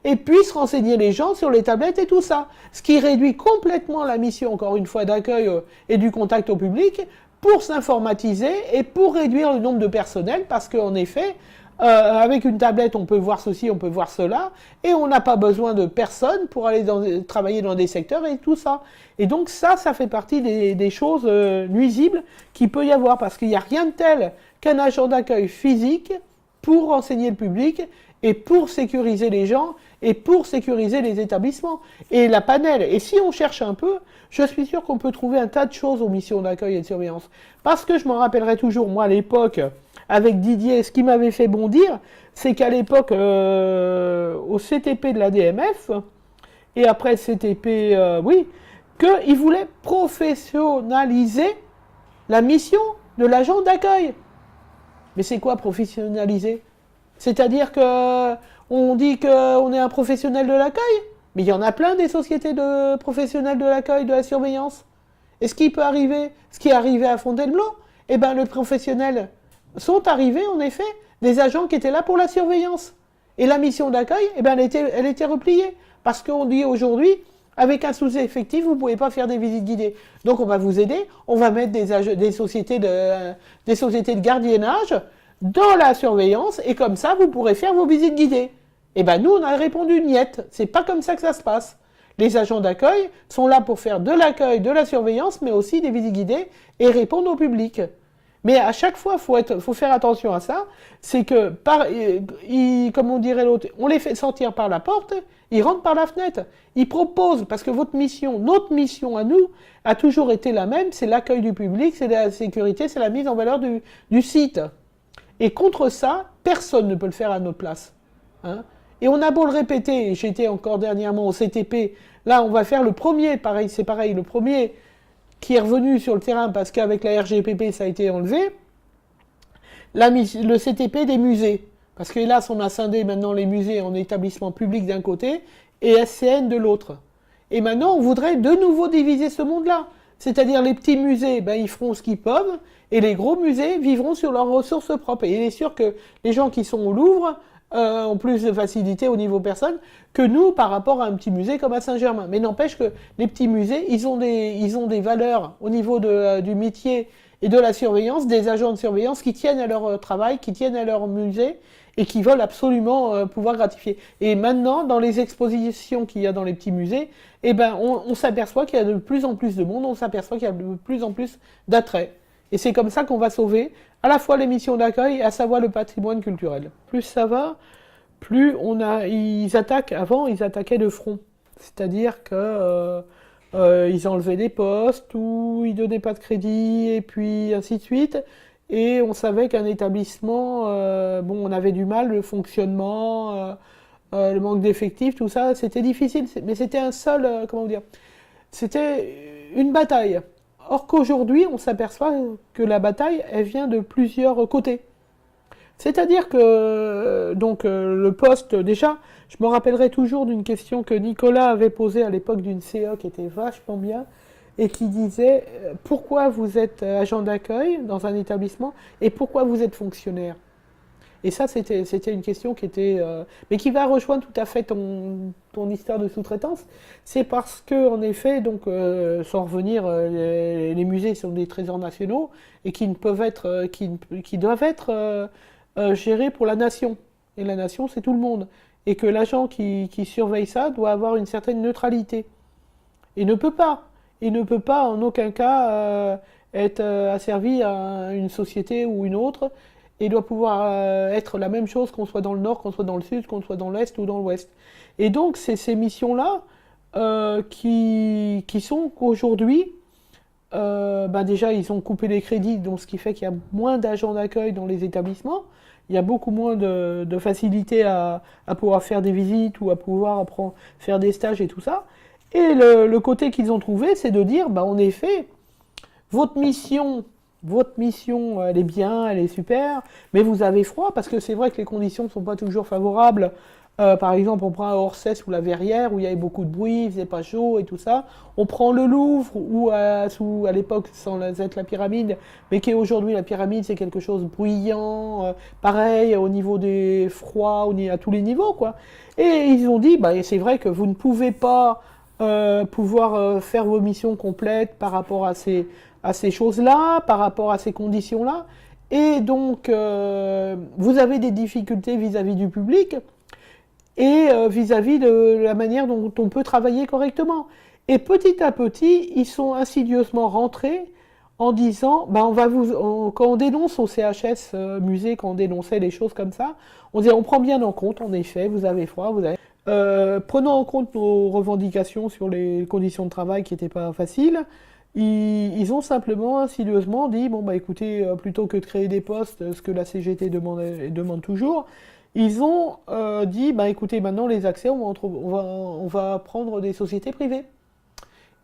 Et puissent renseigner les gens sur les tablettes et tout ça. Ce qui réduit complètement la mission, encore une fois, d'accueil et du contact au public, pour s'informatiser et pour réduire le nombre de personnel, parce qu'en effet, Avec une tablette, on peut voir ceci, on peut voir cela, et on n'a pas besoin de personne pour aller travailler dans des secteurs et tout ça. Et donc ça fait partie des choses nuisibles qu'il peut y avoir, parce qu'il n'y a rien de tel qu'un agent d'accueil physique pour renseigner le public et pour sécuriser les gens et pour sécuriser les établissements. Et la panel, et si on cherche un peu, je suis sûr qu'on peut trouver un tas de choses aux missions d'accueil et de surveillance. Parce que je m'en rappellerai toujours, moi à l'époque, avec Didier, ce qui m'avait fait bondir, c'est qu'à l'époque, au CTP de la DMF, et après le CTP, oui, qu'il voulait professionnaliser la mission de l'agent d'accueil. Mais c'est quoi professionnaliser? C'est-à-dire que on dit qu'on est un professionnel de l'accueil, mais il y en a plein des sociétés de professionnels de l'accueil, de la surveillance. Et ce qui peut arriver, ce qui est arrivé à Fontainebleau, eh ben le professionnel sont arrivés en effet des agents qui étaient là pour la surveillance. Et la mission d'accueil, eh ben elle était repliée. Parce qu'on dit aujourd'hui, avec un sous-effectif, vous ne pouvez pas faire des visites guidées. Donc on va vous aider, on va mettre des sociétés de gardiennage dans la surveillance, et comme ça, vous pourrez faire vos visites guidées. Eh ben nous, on a répondu niet. C'est pas comme ça que ça se passe. Les agents d'accueil sont là pour faire de l'accueil, de la surveillance, mais aussi des visites guidées et répondre au public. Mais à chaque fois, faut faire attention à ça. C'est que, comme on dirait l'autre, on les fait sortir par la porte, ils rentrent par la fenêtre. Ils proposent, parce que notre mission à nous, a toujours été la même, c'est l'accueil du public, c'est la sécurité, c'est la mise en valeur du site. Et contre ça, personne ne peut le faire à notre place. Hein. Et on a beau le répéter, j'étais encore dernièrement au CTP, là on va faire le premier, c'est pareil, le premier qui est revenu sur le terrain parce qu'avec la RGPP ça a été enlevé, le CTP des musées. Parce que hélas on a scindé maintenant les musées en établissements publics d'un côté et SCN de l'autre. Et maintenant on voudrait de nouveau diviser ce monde-là. C'est-à-dire les petits musées, ben, ils feront ce qu'ils peuvent, et les gros musées vivront sur leurs ressources propres. Et il est sûr que les gens qui sont au Louvre ont plus de facilité au niveau personne que nous par rapport à un petit musée comme à Saint-Germain. Mais n'empêche que les petits musées, ils ont des valeurs au niveau du métier et de la surveillance, des agents de surveillance qui tiennent à leur travail, qui tiennent à leur musée et qui veulent absolument pouvoir gratifier. Et maintenant, dans les expositions qu'il y a dans les petits musées, eh ben, on s'aperçoit qu'il y a de plus en plus de monde, on s'aperçoit qu'il y a de plus en plus d'attrait. Et c'est comme ça qu'on va sauver à la fois les missions d'accueil, à savoir le patrimoine culturel. Plus ça va, plus ils attaquent. Avant, ils attaquaient de front. C'est-à-dire que ils enlevaient des postes ou ils donnaient pas de crédit et puis ainsi de suite. Et on savait qu'un établissement, on avait du mal, le fonctionnement, le manque d'effectifs, tout ça, c'était difficile. Mais c'était c'était une bataille. Or qu'aujourd'hui, on s'aperçoit que la bataille, elle vient de plusieurs côtés. C'est-à-dire que le poste, déjà, je me rappellerai toujours d'une question que Nicolas avait posée à l'époque d'une CE qui était vachement bien, et qui disait pourquoi vous êtes agent d'accueil dans un établissement et pourquoi vous êtes fonctionnaire. Et ça, c'était une question qui était... mais qui va rejoindre tout à fait ton histoire de sous-traitance. C'est parce que, en effet, sans revenir, les musées sont des trésors nationaux et qui doivent être gérés pour la nation. Et la nation, c'est tout le monde. Et que l'agent qui surveille ça doit avoir une certaine neutralité. Il ne peut pas en aucun cas être asservi à une société ou une autre, et doit pouvoir être la même chose qu'on soit dans le nord, qu'on soit dans le sud, qu'on soit dans l'est ou dans l'ouest. Et donc c'est ces missions-là qui sont qu'aujourd'hui, déjà ils ont coupé les crédits, donc ce qui fait qu'il y a moins d'agents d'accueil dans les établissements, il y a beaucoup moins de facilité à pouvoir faire des visites ou à pouvoir faire des stages et tout ça. Et le côté qu'ils ont trouvé, c'est de dire, en effet, votre mission, elle est bien, elle est super, mais vous avez froid, parce que c'est vrai que les conditions ne sont pas toujours favorables. Par exemple, on prend à Orsay ou la Verrière, où il y avait beaucoup de bruit, il faisait pas chaud et tout ça. On prend le Louvre, où à l'époque, sans être la pyramide, mais qui est aujourd'hui la pyramide, c'est quelque chose de bruyant, pareil, au niveau des froids, à tous les niveaux, quoi. Et ils ont dit, c'est vrai que vous ne pouvez pas pouvoir faire vos missions complètes par rapport à ces choses-là, par rapport à ces conditions-là. Et donc, vous avez des difficultés vis-à-vis du public et vis-à-vis de la manière dont on peut travailler correctement. Et petit à petit, ils sont insidieusement rentrés en disant, ben quand on dénonce au CHS musée, quand on dénonçait les choses comme ça, on disait on prend bien en compte, en effet, vous avez froid, vous avez... prenons en compte nos revendications sur les conditions de travail qui n'étaient pas faciles. Ils ont simplement insidieusement dit, bon bah écoutez, plutôt que de créer des postes, ce que la CGT demande toujours, ils ont dit, bah écoutez, maintenant les accès, on va prendre des sociétés privées.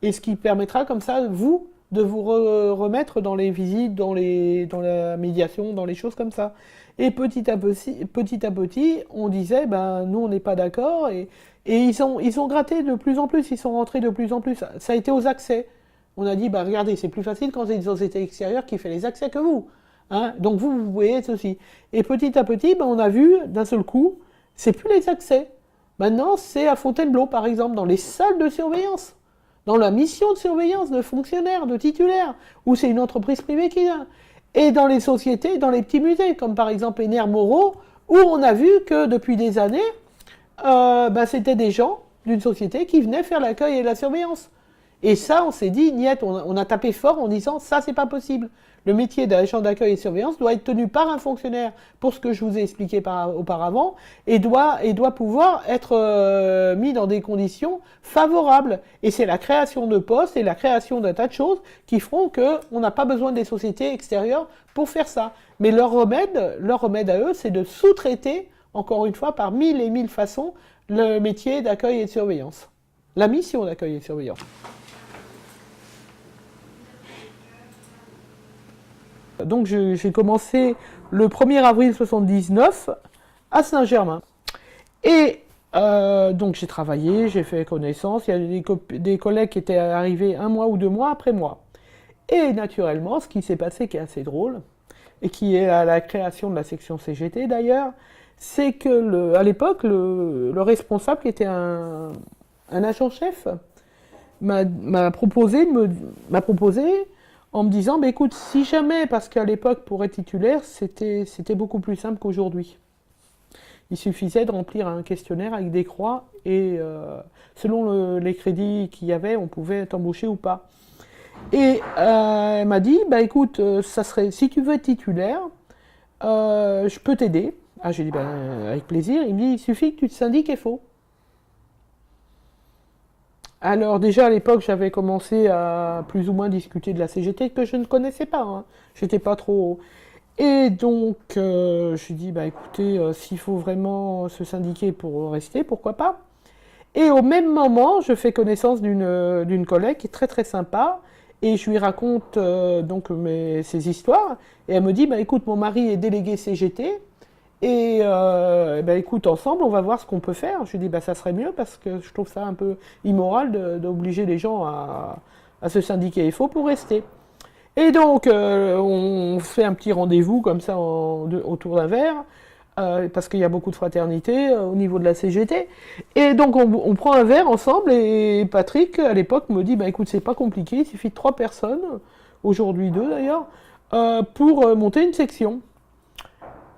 Et ce qui permettra comme ça, vous, de vous remettre dans les visites, dans la médiation, dans les choses comme ça. Et petit à petit, on disait, ben nous on n'est pas d'accord, et ils ont gratté de plus en plus, ils sont rentrés de plus en plus. Ça a été aux accès. On a dit, bah regardez, c'est plus facile quand c'est une société extérieure qui fait les accès que vous. Hein, donc vous pouvez être ceci. Et petit à petit, ben, on a vu d'un seul coup, c'est plus les accès. Maintenant, c'est à Fontainebleau, par exemple, dans les salles de surveillance, dans la mission de surveillance de fonctionnaires, de titulaires, où c'est une entreprise privée qui vient. Et dans les sociétés, dans les petits musées, comme par exemple Enner Moreau, où on a vu que depuis des années, ben, c'était des gens d'une société qui venaient faire l'accueil et la surveillance. Et ça, on s'est dit, niet, on a tapé fort en disant, ça, c'est pas possible. Le métier d'agent d'accueil et surveillance doit être tenu par un fonctionnaire, pour ce que je vous ai expliqué auparavant, et doit pouvoir être mis dans des conditions favorables. Et c'est la création de postes et la création d'un tas de choses qui feront qu'on n'a pas besoin des sociétés extérieures pour faire ça. Mais leur remède à eux, c'est de sous-traiter, encore une fois, par mille et mille façons, le métier d'accueil et de surveillance. La mission d'accueil et de surveillance. Donc j'ai commencé le 1er avril 1979 à Saint-Germain. Et donc j'ai travaillé, j'ai fait connaissance, il y a des collègues qui étaient arrivés 1 mois ou 2 mois après moi. Et naturellement, ce qui s'est passé qui est assez drôle, et qui est à la création de la section CGT d'ailleurs, c'est que à l'époque, le responsable qui était un agent-chef m'a proposé en me disant, bah, écoute, si jamais, parce qu'à l'époque, pour être titulaire, c'était beaucoup plus simple qu'aujourd'hui. Il suffisait de remplir un questionnaire avec des croix et selon les crédits qu'il y avait, on pouvait t'embaucher ou pas. Et elle m'a dit, bah écoute, ça serait, si tu veux être titulaire, je peux t'aider. Ah, j'ai dit, ben, avec plaisir. Il me dit, il suffit que tu te syndiques et faut. Alors déjà à l'époque, j'avais commencé à plus ou moins discuter de la CGT que je ne connaissais pas. Hein. J'étais pas trop. Et donc, je dis, bah écoutez, s'il faut vraiment se syndiquer pour rester, pourquoi pas. Et au même moment, je fais connaissance d'une collègue qui est très très sympa, et je lui raconte donc ses histoires, et elle me dit, bah écoute, mon mari est délégué CGT, et bah écoute, ensemble, on va voir ce qu'on peut faire. Je lui dis, bah ça serait mieux, parce que je trouve ça un peu immoral d'obliger les gens à se syndiquer. Il faut pour rester. Et donc, on fait un petit rendez-vous comme ça autour d'un verre, parce qu'il y a beaucoup de fraternité au niveau de la CGT. Et donc, on prend un verre ensemble, et Patrick, à l'époque, me dit, bah écoute, c'est pas compliqué, il suffit de 3 personnes, aujourd'hui 2 d'ailleurs, pour monter une section.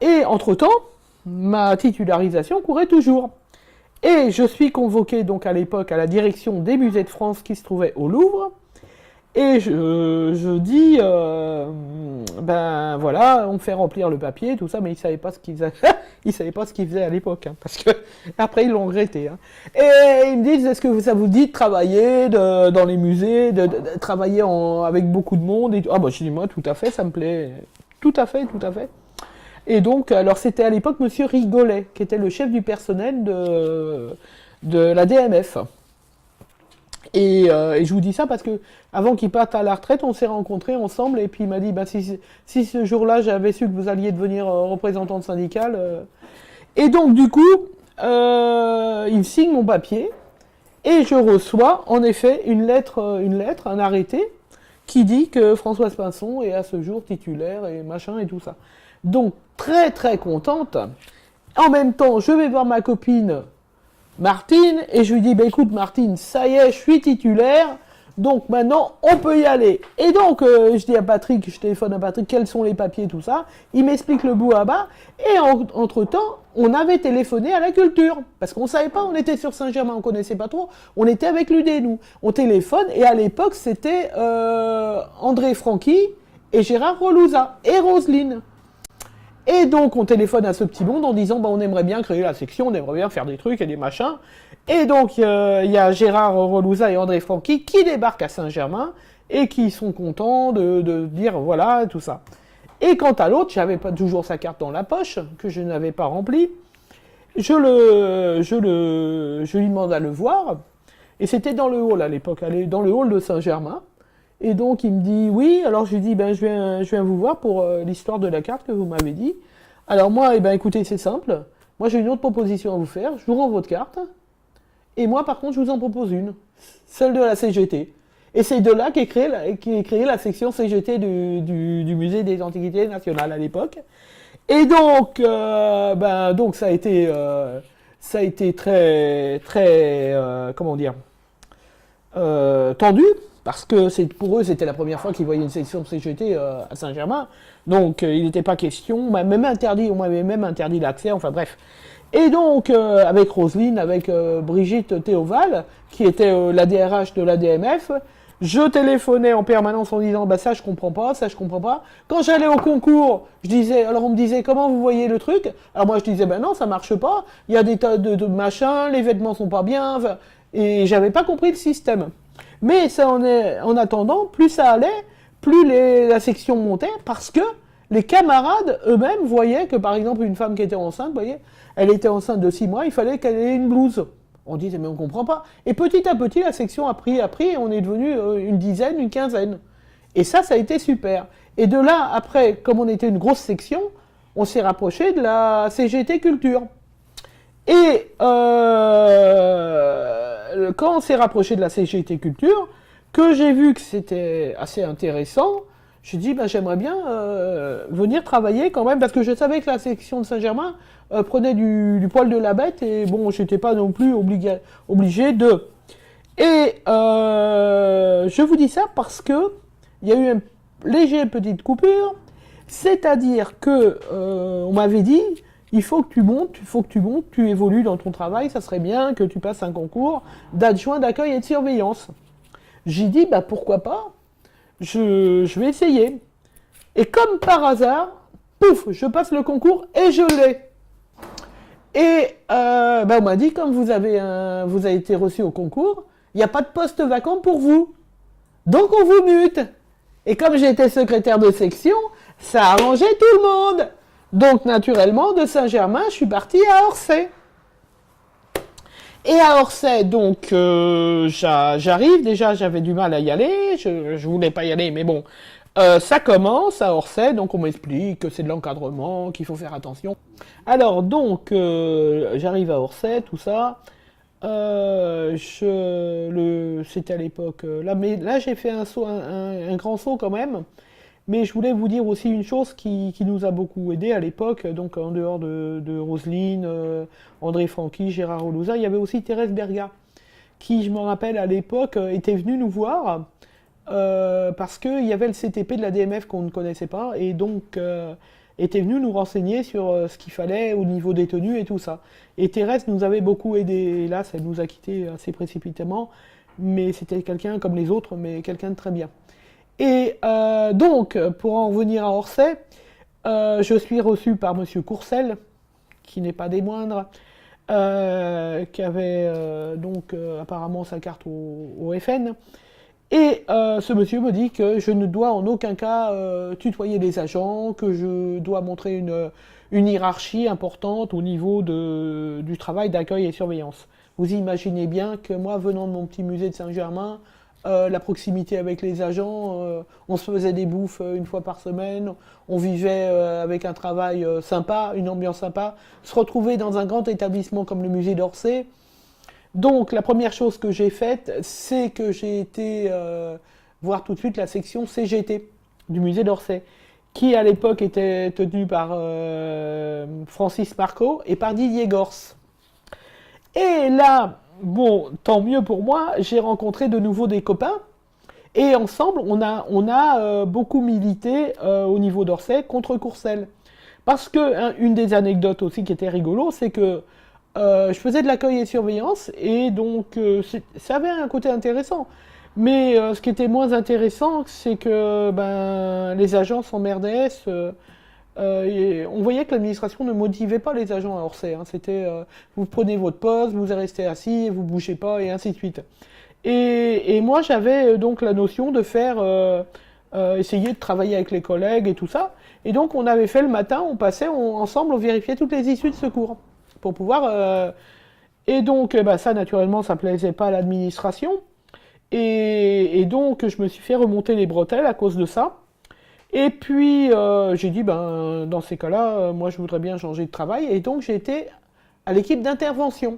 Et entre-temps, ma titularisation courait toujours. Et je suis convoqué donc à l'époque à la direction des musées de France qui se trouvait au Louvre. Et je dis, ben voilà, on me fait remplir le papier, tout ça, mais ils savaient pas ce qu'ils faisaient. Ils savaient pas ce qu'ils faisaient à l'époque, hein, parce que après ils l'ont regretté. Hein. Et ils me disent, est-ce que ça vous dit de travailler dans les musées, de travailler avec beaucoup de monde et tout. Ah bah je dis moi, tout à fait, ça me plaît, tout à fait, tout à fait. Et donc, alors c'était à l'époque Monsieur Rigolet, qui était le chef du personnel de la DMF. Et je vous dis ça parce que avant qu'il parte à la retraite, on s'est rencontrés ensemble et puis il m'a dit, bah, si ce jour-là j'avais su que vous alliez devenir représentante syndicale. Et donc du coup, il me signe mon papier et je reçois en effet une lettre, un arrêté qui dit que Françoise Pinson est à ce jour titulaire et machin et tout ça. Donc très très contente. En même temps, je vais voir ma copine Martine, et je lui dis, bah écoute Martine, ça y est, je suis titulaire, Donc maintenant, on peut y aller. Et donc, je dis à Patrick, je téléphone à Patrick, quels sont les papiers, tout ça. Il m'explique le bout à bas. Et entre-temps, on avait téléphoné à la culture. Parce qu'on ne savait pas, on était sur Saint-Germain, on ne connaissait pas trop. On était avec l'UD, nous. On téléphone, et à l'époque, c'était André Franqui et Gérard Relouza et Roselyne. Et donc, on téléphone à ce petit monde en disant, bah, on aimerait bien créer la section, on aimerait bien faire des trucs et des machins. Et donc, il y a Gérard Relouza et André Franqui qui débarquent à Saint-Germain et qui sont contents de dire, voilà, tout ça. Et quant à l'autre, j'avais pas toujours sa carte dans la poche, que je n'avais pas remplie. Je lui demande à le voir. Et c'était dans le hall à l'époque, dans le hall de Saint-Germain. Et donc il me dit oui, alors je lui dis ben je viens vous voir pour l'histoire de la carte que vous m'avez dit. Alors moi, eh ben écoutez, c'est simple. Moi j'ai une autre proposition à vous faire, je vous rends votre carte. Et moi par contre je vous en propose une, celle de la CGT. Et c'est de là qu'est créée la section CGT du musée des Antiquités nationales à l'époque. Et donc, donc ça a été très, très, comment dire, tendu, parce que pour eux, c'était la première fois qu'ils voyaient une section CGT à Saint-Germain. Donc, il n'était pas question, on m'avait même interdit l'accès, enfin bref. Et donc, avec Roselyne, avec Brigitte Théoval, qui était la DRH de l'ADMF, je téléphonais en permanence en disant bah ça je comprends pas, ça je comprends pas. Quand j'allais au concours, alors on me disait comment vous voyez le truc. Alors moi je disais ben non ça marche pas, il y a des tas de machins, les vêtements sont pas bien, et j'avais pas compris le système. Mais ça en attendant, plus ça allait, plus la section montait parce que les camarades eux-mêmes voyaient que par exemple une femme qui était enceinte, vous voyez, elle était enceinte de 6 mois, il fallait qu'elle ait une blouse. On disait mais on comprend pas. Et petit à petit la section a pris et on est devenu une dizaine, une quinzaine. Et ça a été super. Et de là, après, comme on était une grosse section, on s'est rapproché de la CGT Culture. Et quand on s'est rapproché de la CGT Culture, que j'ai vu que c'était assez intéressant, j'ai dit ben, j'aimerais bien venir travailler quand même, parce que je savais que la section de Saint-Germain prenait du poil de la bête, et bon, j'étais pas non plus obligé de... Et je vous dis ça parce que il y a eu une légère petite coupure, c'est-à-dire que on m'avait dit il faut que tu montes, tu évolues dans ton travail, ça serait bien que tu passes un concours d'adjoint d'accueil et de surveillance. J'ai dit bah pourquoi pas, je vais essayer. Et comme par hasard, pouf, je passe le concours et je l'ai. Et on m'a dit, comme vous avez été reçu au concours, il n'y a pas de poste vacant pour vous. Donc on vous mute. Et comme j'étais secrétaire de section, ça arrangeait tout le monde. Donc naturellement, de Saint-Germain, je suis partie à Orsay. Et à Orsay, donc, j'arrive, déjà j'avais du mal à y aller, je voulais pas y aller, mais bon, ça commence à Orsay, donc on m'explique que c'est de l'encadrement, qu'il faut faire attention. Alors donc, j'arrive à Orsay, tout ça, c'était à l'époque, mais là j'ai fait un saut, un grand saut quand même. Mais je voulais vous dire aussi une chose qui nous a beaucoup aidé à l'époque, donc en dehors de Roselyne, André Franqui, Gérard Relouza, il y avait aussi Thérèse Berga, qui, je me rappelle, à l'époque, était venue nous voir, parce qu'il y avait le CTP de la DMF qu'on ne connaissait pas, et donc était venue nous renseigner sur ce qu'il fallait au niveau des tenues et tout ça. Et Thérèse nous avait beaucoup aidé, hélas, elle nous a quittés assez précipitamment, mais c'était quelqu'un comme les autres, mais quelqu'un de très bien. Et donc, pour en revenir à Orsay, je suis reçu par Monsieur Courcel, qui n'est pas des moindres, qui avait apparemment sa carte au FN. Et ce monsieur me dit que je ne dois en aucun cas tutoyer les agents, que je dois montrer une hiérarchie importante au niveau du travail d'accueil et surveillance. Vous imaginez bien que moi, venant de mon petit musée de Saint-Germain, la proximité avec les agents, on se faisait des bouffes une fois par semaine, on vivait avec un travail sympa, une ambiance sympa, se retrouver dans un grand établissement comme le musée d'Orsay. Donc la première chose que j'ai faite, c'est que j'ai été voir tout de suite la section CGT du musée d'Orsay, qui à l'époque était tenue par Francis Marco et par Didier Gors. Et là, bon, tant mieux pour moi, j'ai rencontré de nouveau des copains, Et ensemble, on a beaucoup milité au niveau d'Orsay contre Courcelles. Parce que une des anecdotes aussi qui était rigolo, c'est que je faisais de l'accueil et surveillance, et donc ça avait un côté intéressant. Mais ce qui était moins intéressant, c'est que ben, les agents s'emmerdaient. On voyait que l'administration ne motivait pas les agents à Orsay. Hein. C'était vous prenez votre poste, vous restez assis, vous bougez pas, et ainsi de suite. Et moi, j'avais donc la notion de faire essayer de travailler avec les collègues et tout ça. Et donc, on avait fait le matin, on passait ensemble, on vérifiait toutes les issues de secours pour pouvoir. Et donc, bah, ça, naturellement, ça plaisait pas à l'administration. Et donc, je me suis fait remonter les bretelles à cause de ça. Et puis, j'ai dit, ben, dans ces cas-là, moi, je voudrais bien changer de travail. Et donc, j'ai été à l'équipe d'intervention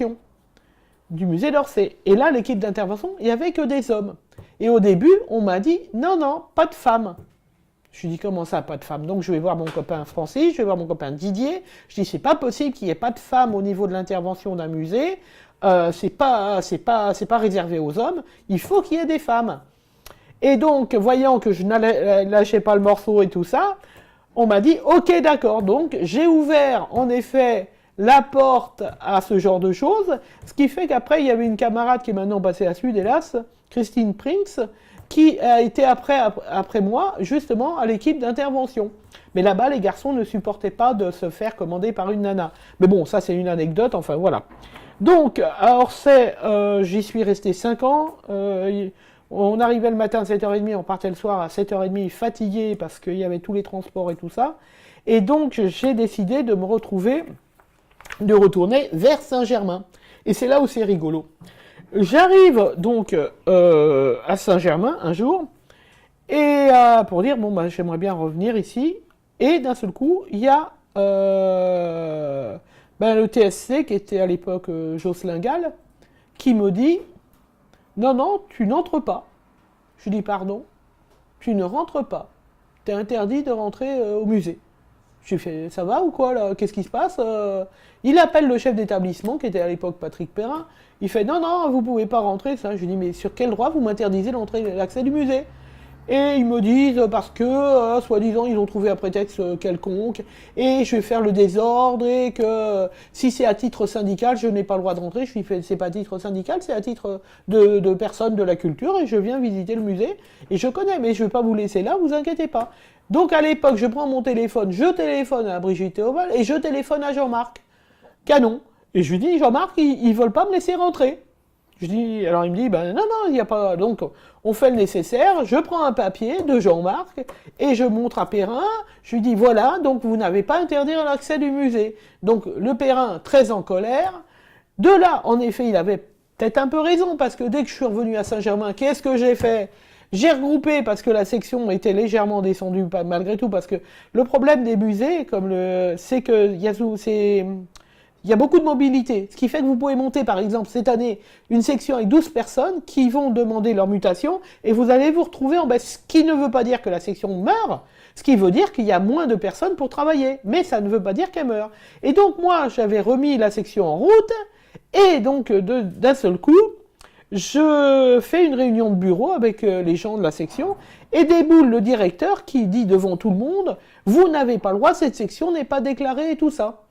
du musée d'Orsay. Et là, l'équipe d'intervention, il n'y avait que des hommes. Et au début, on m'a dit, non, non, pas de femmes. Je lui dis, comment ça, pas de femmes? Donc, je vais voir mon copain Francis, je vais voir mon copain Didier. Je dis, c'est pas possible qu'il n'y ait pas de femmes au niveau de l'intervention d'un musée. C'est pas réservé aux hommes. Il faut qu'il y ait des femmes. Et donc, voyant que je lâchais pas le morceau et tout ça, on m'a dit, ok, d'accord. Donc, j'ai ouvert, en effet, la porte à ce genre de choses, ce qui fait qu'après, il y avait une camarade qui est maintenant passée à Sud, hélas, Christine Prince, qui a été après moi, justement, à l'équipe d'intervention. Mais là-bas, les garçons ne supportaient pas de se faire commander par une nana. Mais bon, ça, c'est une anecdote, enfin, voilà. Donc, à Orsay, j'y suis resté 5 ans. On arrivait le matin à 7h30, on partait le soir à 7h30, fatigué parce qu'il y avait tous les transports et tout ça. Et donc, j'ai décidé de me retrouver, de retourner vers Saint-Germain. Et c'est là où c'est rigolo. J'arrive donc à Saint-Germain un jour, et pour dire, bon, bah, j'aimerais bien revenir ici. Et d'un seul coup, il y a le TSC, qui était à l'époque Jocelyn Gall, qui me dit, non, non, tu n'entres pas. Je dis, pardon, tu ne rentres pas. Tu es interdit de rentrer au musée. Je lui fais, ça va ou quoi là? Qu'est-ce qui se passe? Il appelle le chef d'établissement, qui était à l'époque Patrick Perrin. Il fait, non, non, vous pouvez pas rentrer. Ça. Je lui dis, mais sur quel droit vous m'interdisez l'accès du musée? Et ils me disent, parce que, soi-disant, ils ont trouvé un prétexte quelconque, et je vais faire le désordre, et que si c'est à titre syndical, je n'ai pas le droit de rentrer. Je lui fais, c'est pas à titre syndical, c'est à titre de personne de la culture, et je viens visiter le musée, et je connais, mais je ne vais pas vous laisser là, vous inquiétez pas. Donc à l'époque, je prends mon téléphone, je téléphone à Brigitte Théobald, et je téléphone à Jean-Marc Canon. Et je lui dis, Jean-Marc, ils veulent pas me laisser rentrer. Je dis, alors il me dit, ben non, non, il n'y a pas. Donc on fait le nécessaire, je prends un papier de Jean-Marc et je montre à Perrin, je lui dis, voilà, donc vous n'avez pas interdit l'accès du musée. Donc le Perrin, très en colère, de là, en effet, il avait peut-être un peu raison, parce que dès que je suis revenu à Saint-Germain, qu'est-ce que j'ai fait? J'ai regroupé, parce que la section était légèrement descendue, malgré tout, parce que le problème des musées, c'est que il y a beaucoup de mobilité, ce qui fait que vous pouvez monter, par exemple, cette année, une section avec 12 personnes qui vont demander leur mutation, et vous allez vous retrouver en baisse, ce qui ne veut pas dire que la section meurt, ce qui veut dire qu'il y a moins de personnes pour travailler, mais ça ne veut pas dire qu'elle meurt. Et donc moi, j'avais remis la section en route, et donc d'un seul coup, je fais une réunion de bureau avec les gens de la section, et déboule le directeur qui dit devant tout le monde, vous n'avez pas le droit, cette section n'est pas déclarée et tout ça.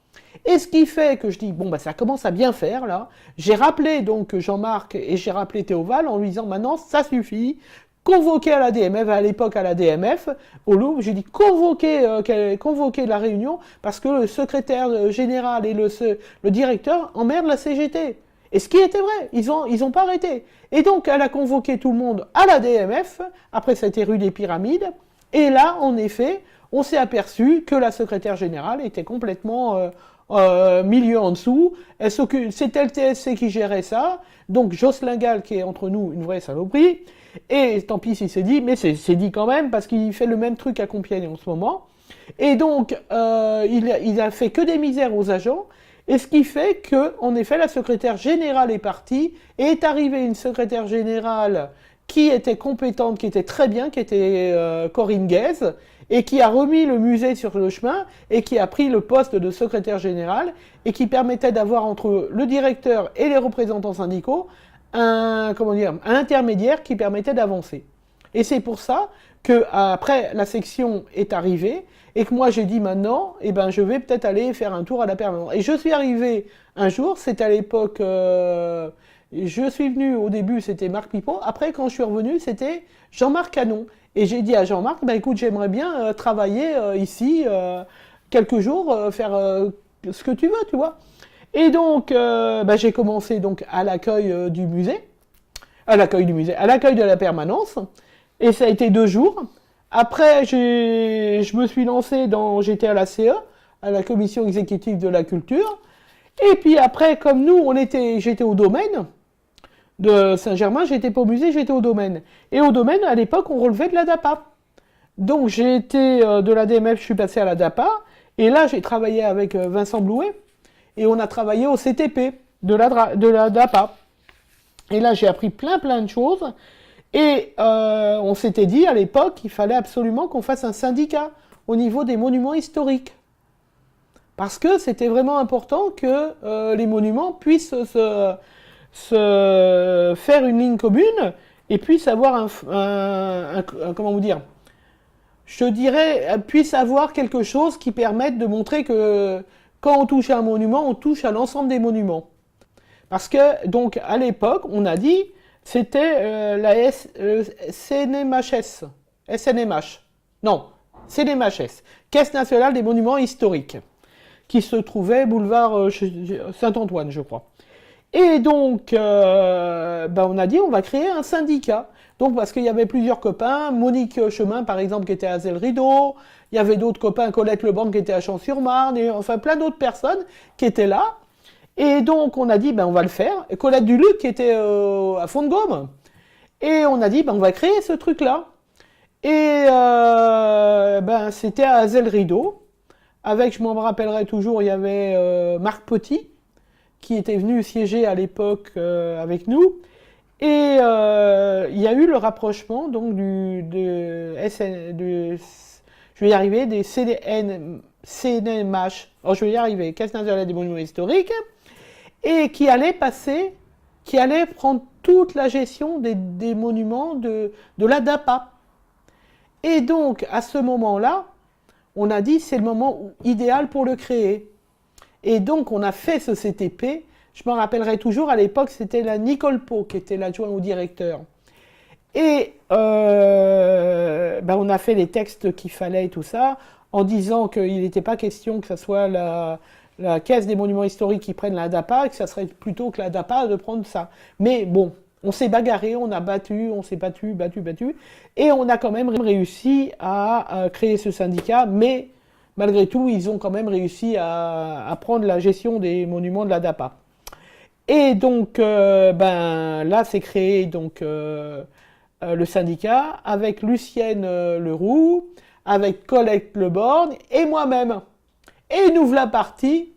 Et ce qui fait que je dis, bon, bah, ça commence à bien faire, là. J'ai rappelé donc Jean-Marc et j'ai rappelé Théoval en lui disant, maintenant, ça suffit. Convoquer à la DMF, à l'époque à la DMF, au Louvre, j'ai dit convoquer la réunion parce que le secrétaire général et le directeur emmerdent la CGT. Et ce qui était vrai, ils ont pas arrêté. Et donc, elle a convoqué tout le monde à la DMF, après ça a été rue des Pyramides, et là, en effet, on s'est aperçu que la secrétaire générale était complètement milieu en dessous. C'était le TSC qui gérait ça. Donc Jocelyn Gall, qui est entre nous une vraie saloperie. Et tant pis s'il s'est dit, mais c'est dit quand même, parce qu'il fait le même truc à Compiègne en ce moment. Et donc, il a fait que des misères aux agents. Et ce qui fait que, en effet, la secrétaire générale est partie. Et est arrivée une secrétaire générale qui était compétente, qui était très bien, qui était Corinne Guèze, et qui a remis le musée sur le chemin, et qui a pris le poste de secrétaire général, et qui permettait d'avoir entre le directeur et les représentants syndicaux un intermédiaire qui permettait d'avancer. Et c'est pour ça que après la section est arrivée et que moi j'ai dit maintenant, eh ben je vais peut-être aller faire un tour à la permanence. Et je suis arrivé un jour, c'était à l'époque, je suis venu au début, c'était Marc Pipot. Après quand je suis revenu, c'était Jean-Marc Canon. Et j'ai dit à Jean-Marc, ben écoute, j'aimerais bien travailler ici quelques jours, faire ce que tu veux, tu vois. Et donc, ben, j'ai commencé donc à l'accueil du musée, à l'accueil de la permanence. Et ça a été 2 jours. Après, je me suis lancé j'étais à la CE, à la commission exécutive de la culture. Et puis après, comme nous, j'étais au domaine de Saint-Germain, j'étais pas au musée, j'étais au domaine. Et au domaine, à l'époque, on relevait de la DAPA. Donc j'ai été de la DMF, je suis passé à la DAPA. Et là, j'ai travaillé avec Vincent Blouet. Et on a travaillé au CTP de la DAPA. Et là, j'ai appris plein de choses. Et on s'était dit à l'époque qu'il fallait absolument qu'on fasse un syndicat au niveau des monuments historiques. Parce que c'était vraiment important que les monuments puissent se faire une ligne commune et puissent avoir comment vous dire, je dirais, puissent avoir quelque chose qui permette de montrer que quand on touche à un monument, on touche à l'ensemble des monuments. Parce que, donc, à l'époque, on a dit, c'était la CNMHS. SNMH. Non, CNMHS. Caisse nationale des monuments historiques. Qui se trouvait boulevard Saint-Antoine, je crois. Et donc, ben on a dit, on va créer un syndicat. Donc, parce qu'il y avait plusieurs copains, Monique Chemin, par exemple, qui était à Zell-Rideau, il y avait d'autres copains, Colette Lebanc, qui était à Champs-sur-Marne, et enfin plein d'autres personnes qui étaient là. Et donc, on a dit, ben on va le faire. Et Colette Duluc, qui était à Font-de-Gaume. Et on a dit, ben on va créer ce truc-là. Et ben c'était à Zell-Rideau. Avec, je m'en rappellerai toujours, il y avait Marc Petit, qui était venu siéger à l'époque avec nous. Et il y a eu le rapprochement donc je vais y arriver, des CNMH, je vais y arriver, Caisse nationale des monuments historiques, et qui allait prendre toute la gestion des monuments de la DAPA. Et donc, à ce moment-là, on a dit c'est le moment idéal pour le créer. Et donc, on a fait ce CTP. Je m'en rappellerai toujours, à l'époque, c'était la Nicole Pau qui était l'adjoint au directeur. Et ben on a fait les textes qu'il fallait et tout ça, en disant qu'il n'était pas question que ce soit la Caisse des monuments historiques qui prenne la DAPA, que ça serait plutôt que la DAPA de prendre ça. Mais bon, on s'est bagarré, on a battu, on s'est battu, et on a quand même réussi à créer ce syndicat, mais malgré tout, ils ont quand même réussi à prendre la gestion des monuments de la DAPA. Et donc, ben là, c'est créé donc le syndicat avec Lucienne Leroux, avec Colette Leborgne et moi-même. Et nous voilà partis.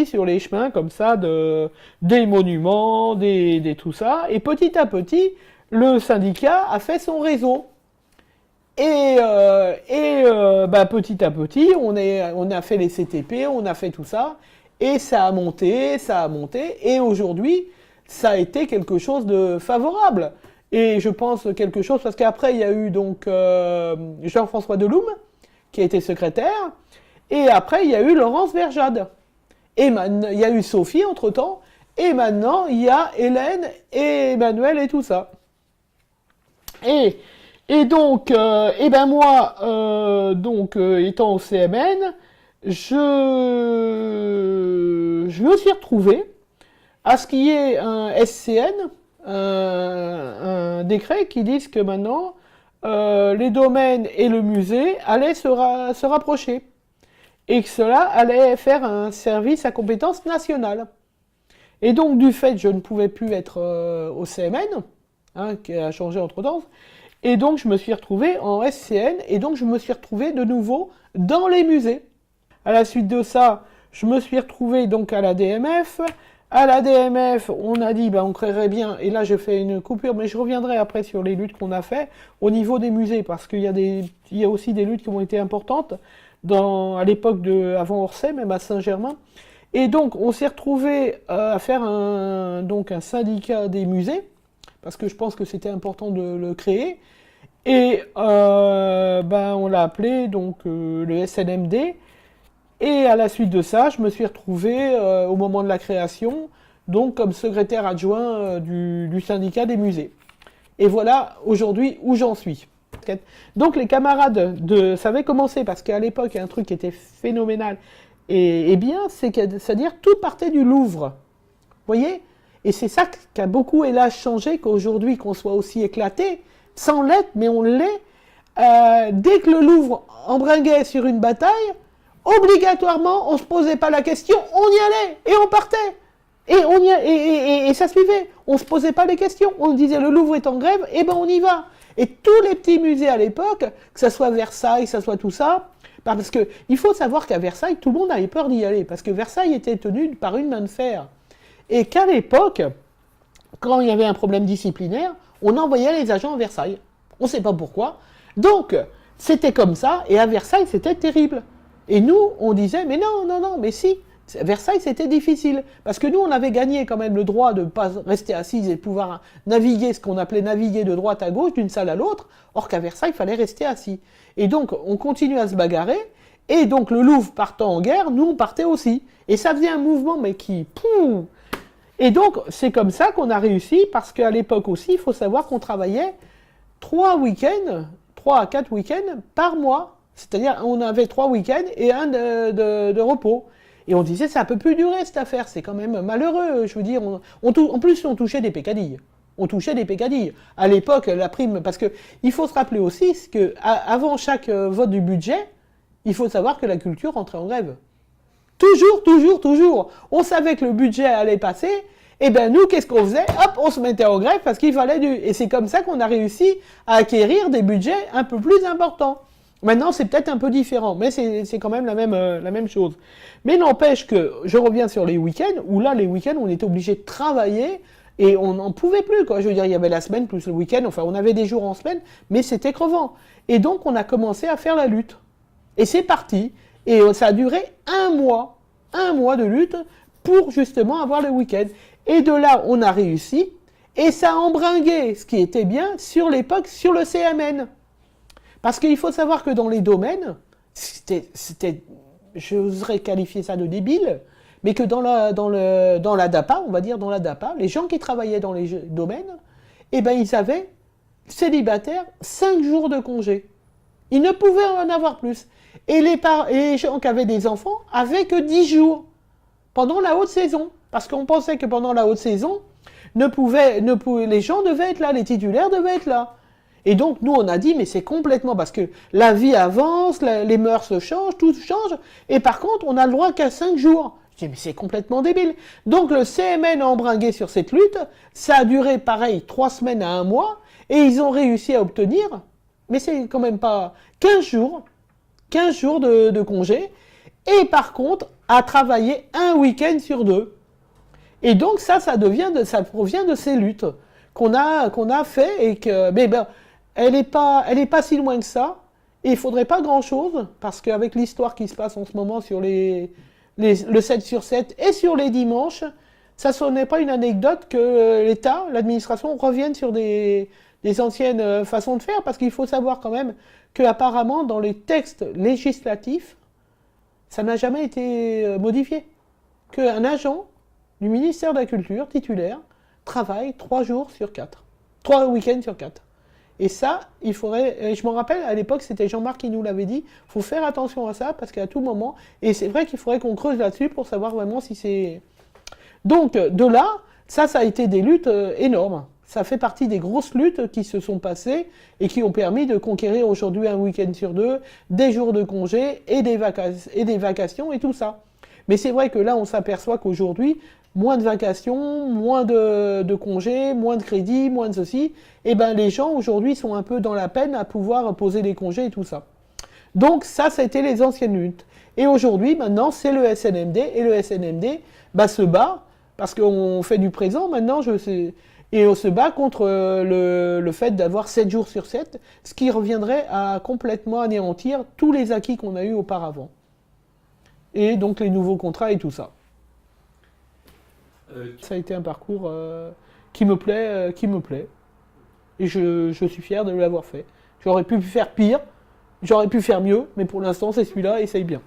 Sur les chemins comme ça des monuments, des tout ça. Et petit à petit, le syndicat a fait son réseau. Et bah, petit à petit, on a fait les CTP, on a fait tout ça. Et ça a monté. Et aujourd'hui, ça a été quelque chose de favorable. Et je pense quelque chose, parce qu'après, il y a eu donc Jean-François Deloum, qui a été secrétaire. Et après, il y a eu Laurence Verjade. Et maintenant, il y a eu Sophie entre-temps. Et maintenant, il y a Hélène et Emmanuel et tout ça. Et donc, et ben moi, étant au CMN, je me suis retrouvé à ce qu'il y ait un SCN, un décret qui dise que maintenant, les domaines et le musée allaient se rapprocher. Et que cela allait faire un service à compétence nationale. Et donc, du fait, je ne pouvais plus être au CMN, hein, qui a changé entre-temps, et donc je me suis retrouvé en SCN, et donc je me suis retrouvé de nouveau dans les musées. À la suite de ça, je me suis retrouvé donc à la DMF. À la DMF, on a dit, ben, on créerait bien, et là je fais une coupure, mais je reviendrai après sur les luttes qu'on a fait au niveau des musées, parce qu'il y a aussi des luttes qui ont été importantes, à l'époque avant Orsay, même à Saint-Germain. Et donc, on s'est retrouvé à faire un syndicat des musées, parce que je pense que c'était important de le créer. Et ben, on l'a appelé donc le SNMD. Et à la suite de ça, je me suis retrouvé au moment de la création, donc comme secrétaire adjoint du syndicat des musées. Et voilà aujourd'hui où j'en suis. Donc les camarades ça avait commencé parce qu'à l'époque, il y a un truc qui était phénoménal et bien, c'est-à-dire tout partait du Louvre. Vous voyez? Et c'est ça qui a beaucoup, hélas, changé, qu'aujourd'hui, qu'on soit aussi éclaté, sans l'être, mais on l'est. Dès que le Louvre embringuait sur une bataille, obligatoirement, on ne se posait pas la question, on y allait et on partait. Et ça suivait. On ne se posait pas les questions. On disait le Louvre est en grève, et ben on y va. Et tous les petits musées à l'époque, que ce soit Versailles, que ce soit tout ça, parce qu'il faut savoir qu'à Versailles, tout le monde avait peur d'y aller, parce que Versailles était tenu par une main de fer. Et qu'à l'époque, quand il y avait un problème disciplinaire, on envoyait les agents à Versailles. On ne sait pas pourquoi. Donc, c'était comme ça, et à Versailles, c'était terrible. Et nous, on disait, mais non, non, non, mais si, Versailles, c'était difficile. Parce que nous, on avait gagné quand même le droit de ne pas rester assis et de pouvoir naviguer, ce qu'on appelait naviguer de droite à gauche, d'une salle à l'autre, or qu'à Versailles, il fallait rester assis. Et donc, on continuait à se bagarrer, et donc le Louvre partant en guerre, nous, on partait aussi. Et ça faisait un mouvement, mais qui... Poum. Et donc, c'est comme ça qu'on a réussi, parce qu'à l'époque aussi, il faut savoir qu'on travaillait 3 à 4 week-ends par mois. C'est-à-dire, on avait 3 week-ends et un de repos. Et on disait, ça ne peut plus durer cette affaire, c'est quand même malheureux. Je veux dire, en plus, on touchait des pécadilles. On touchait des pécadilles. À l'époque, la prime, parce qu'il faut se rappeler aussi qu'avant chaque vote du budget, il faut savoir que la culture rentrait en grève. Toujours, toujours, toujours. On savait que le budget allait passer, et bien nous, qu'est-ce qu'on faisait? Hop, on se mettait en grève parce qu'il fallait Et c'est comme ça qu'on a réussi à acquérir des budgets un peu plus importants. Maintenant, c'est peut-être un peu différent, mais c'est quand même la même chose. Mais n'empêche que, je reviens sur les week-ends, où là, les week-ends, on était obligé de travailler, et on n'en pouvait plus, quoi. Je veux dire, il y avait la semaine plus le week-end, enfin, on avait des jours en semaine, mais c'était crevant. Et donc, on a commencé à faire la lutte. Et c'est parti. Et ça a duré un mois de lutte pour justement avoir le week-end. Et de là, on a réussi. Et ça a embringué, ce qui était bien, sur l'époque, sur le CMN. Parce qu'il faut savoir que dans les domaines, j'oserais qualifier ça de débile, mais que dans la DAPA, on va dire dans la DAPA, les gens qui travaillaient dans les domaines, eh ben ils avaient, célibataires, 5 jours de congé. Ils ne pouvaient en avoir plus. Et les gens qui avaient des enfants avaient que 10 jours pendant la haute saison. Parce qu'on pensait que pendant la haute saison, les gens devaient être là, les titulaires devaient être là. Et donc, nous, on a dit, mais c'est complètement... Parce que la vie avance, les mœurs changent, tout change. Et par contre, on a le droit qu'à 5 jours. Je dis, mais c'est complètement débile. Donc, le CMN a embringué sur cette lutte. Ça a duré, pareil, 3 semaines à 1 mois. Et ils ont réussi à obtenir, mais c'est quand même pas 15 jours de congé. Et par contre, à travailler un week-end sur 2. Et donc, ça provient de ces luttes qu'on a fait et que... Mais ben, elle est pas si loin que ça. Et il faudrait pas grand-chose, parce qu'avec l'histoire qui se passe en ce moment sur le 7 sur 7 et sur les dimanches, ça ce n'est pas une anecdote que l'État, l'administration revienne sur des anciennes façons de faire, parce qu'il faut savoir quand même qu'apparemment, dans les textes législatifs, ça n'a jamais été modifié. Qu'un agent du ministère de la Culture, titulaire, travaille 3 jours sur 4. 3 week-ends sur 4. Et ça, il faudrait... Je me rappelle, à l'époque, c'était Jean-Marc qui nous l'avait dit, il faut faire attention à ça, parce qu'à tout moment... Et c'est vrai qu'il faudrait qu'on creuse là-dessus pour savoir vraiment si c'est... Donc, de là, ça a été des luttes énormes. Ça fait partie des grosses luttes qui se sont passées et qui ont permis de conquérir aujourd'hui un week-end sur 2, des jours de congé et des vacations et tout ça. Mais c'est vrai que là, on s'aperçoit qu'aujourd'hui, moins de vacations, moins de congés, moins de crédits, moins de ceci, et ben les gens aujourd'hui sont un peu dans la peine à pouvoir poser des congés et tout ça. Donc ça a été les anciennes luttes. Et aujourd'hui, maintenant, c'est le SNMD, et le SNMD se bat, parce qu'on fait du présent maintenant, et on se bat contre le fait d'avoir 7 jours sur 7, ce qui reviendrait à complètement anéantir tous les acquis qu'on a eus auparavant. Et donc les nouveaux contrats et tout ça. Ça a été un parcours qui me plaît, Et je suis fier de l'avoir fait. J'aurais pu faire pire, j'aurais pu faire mieux, mais pour l'instant, c'est celui-là, essaye bien.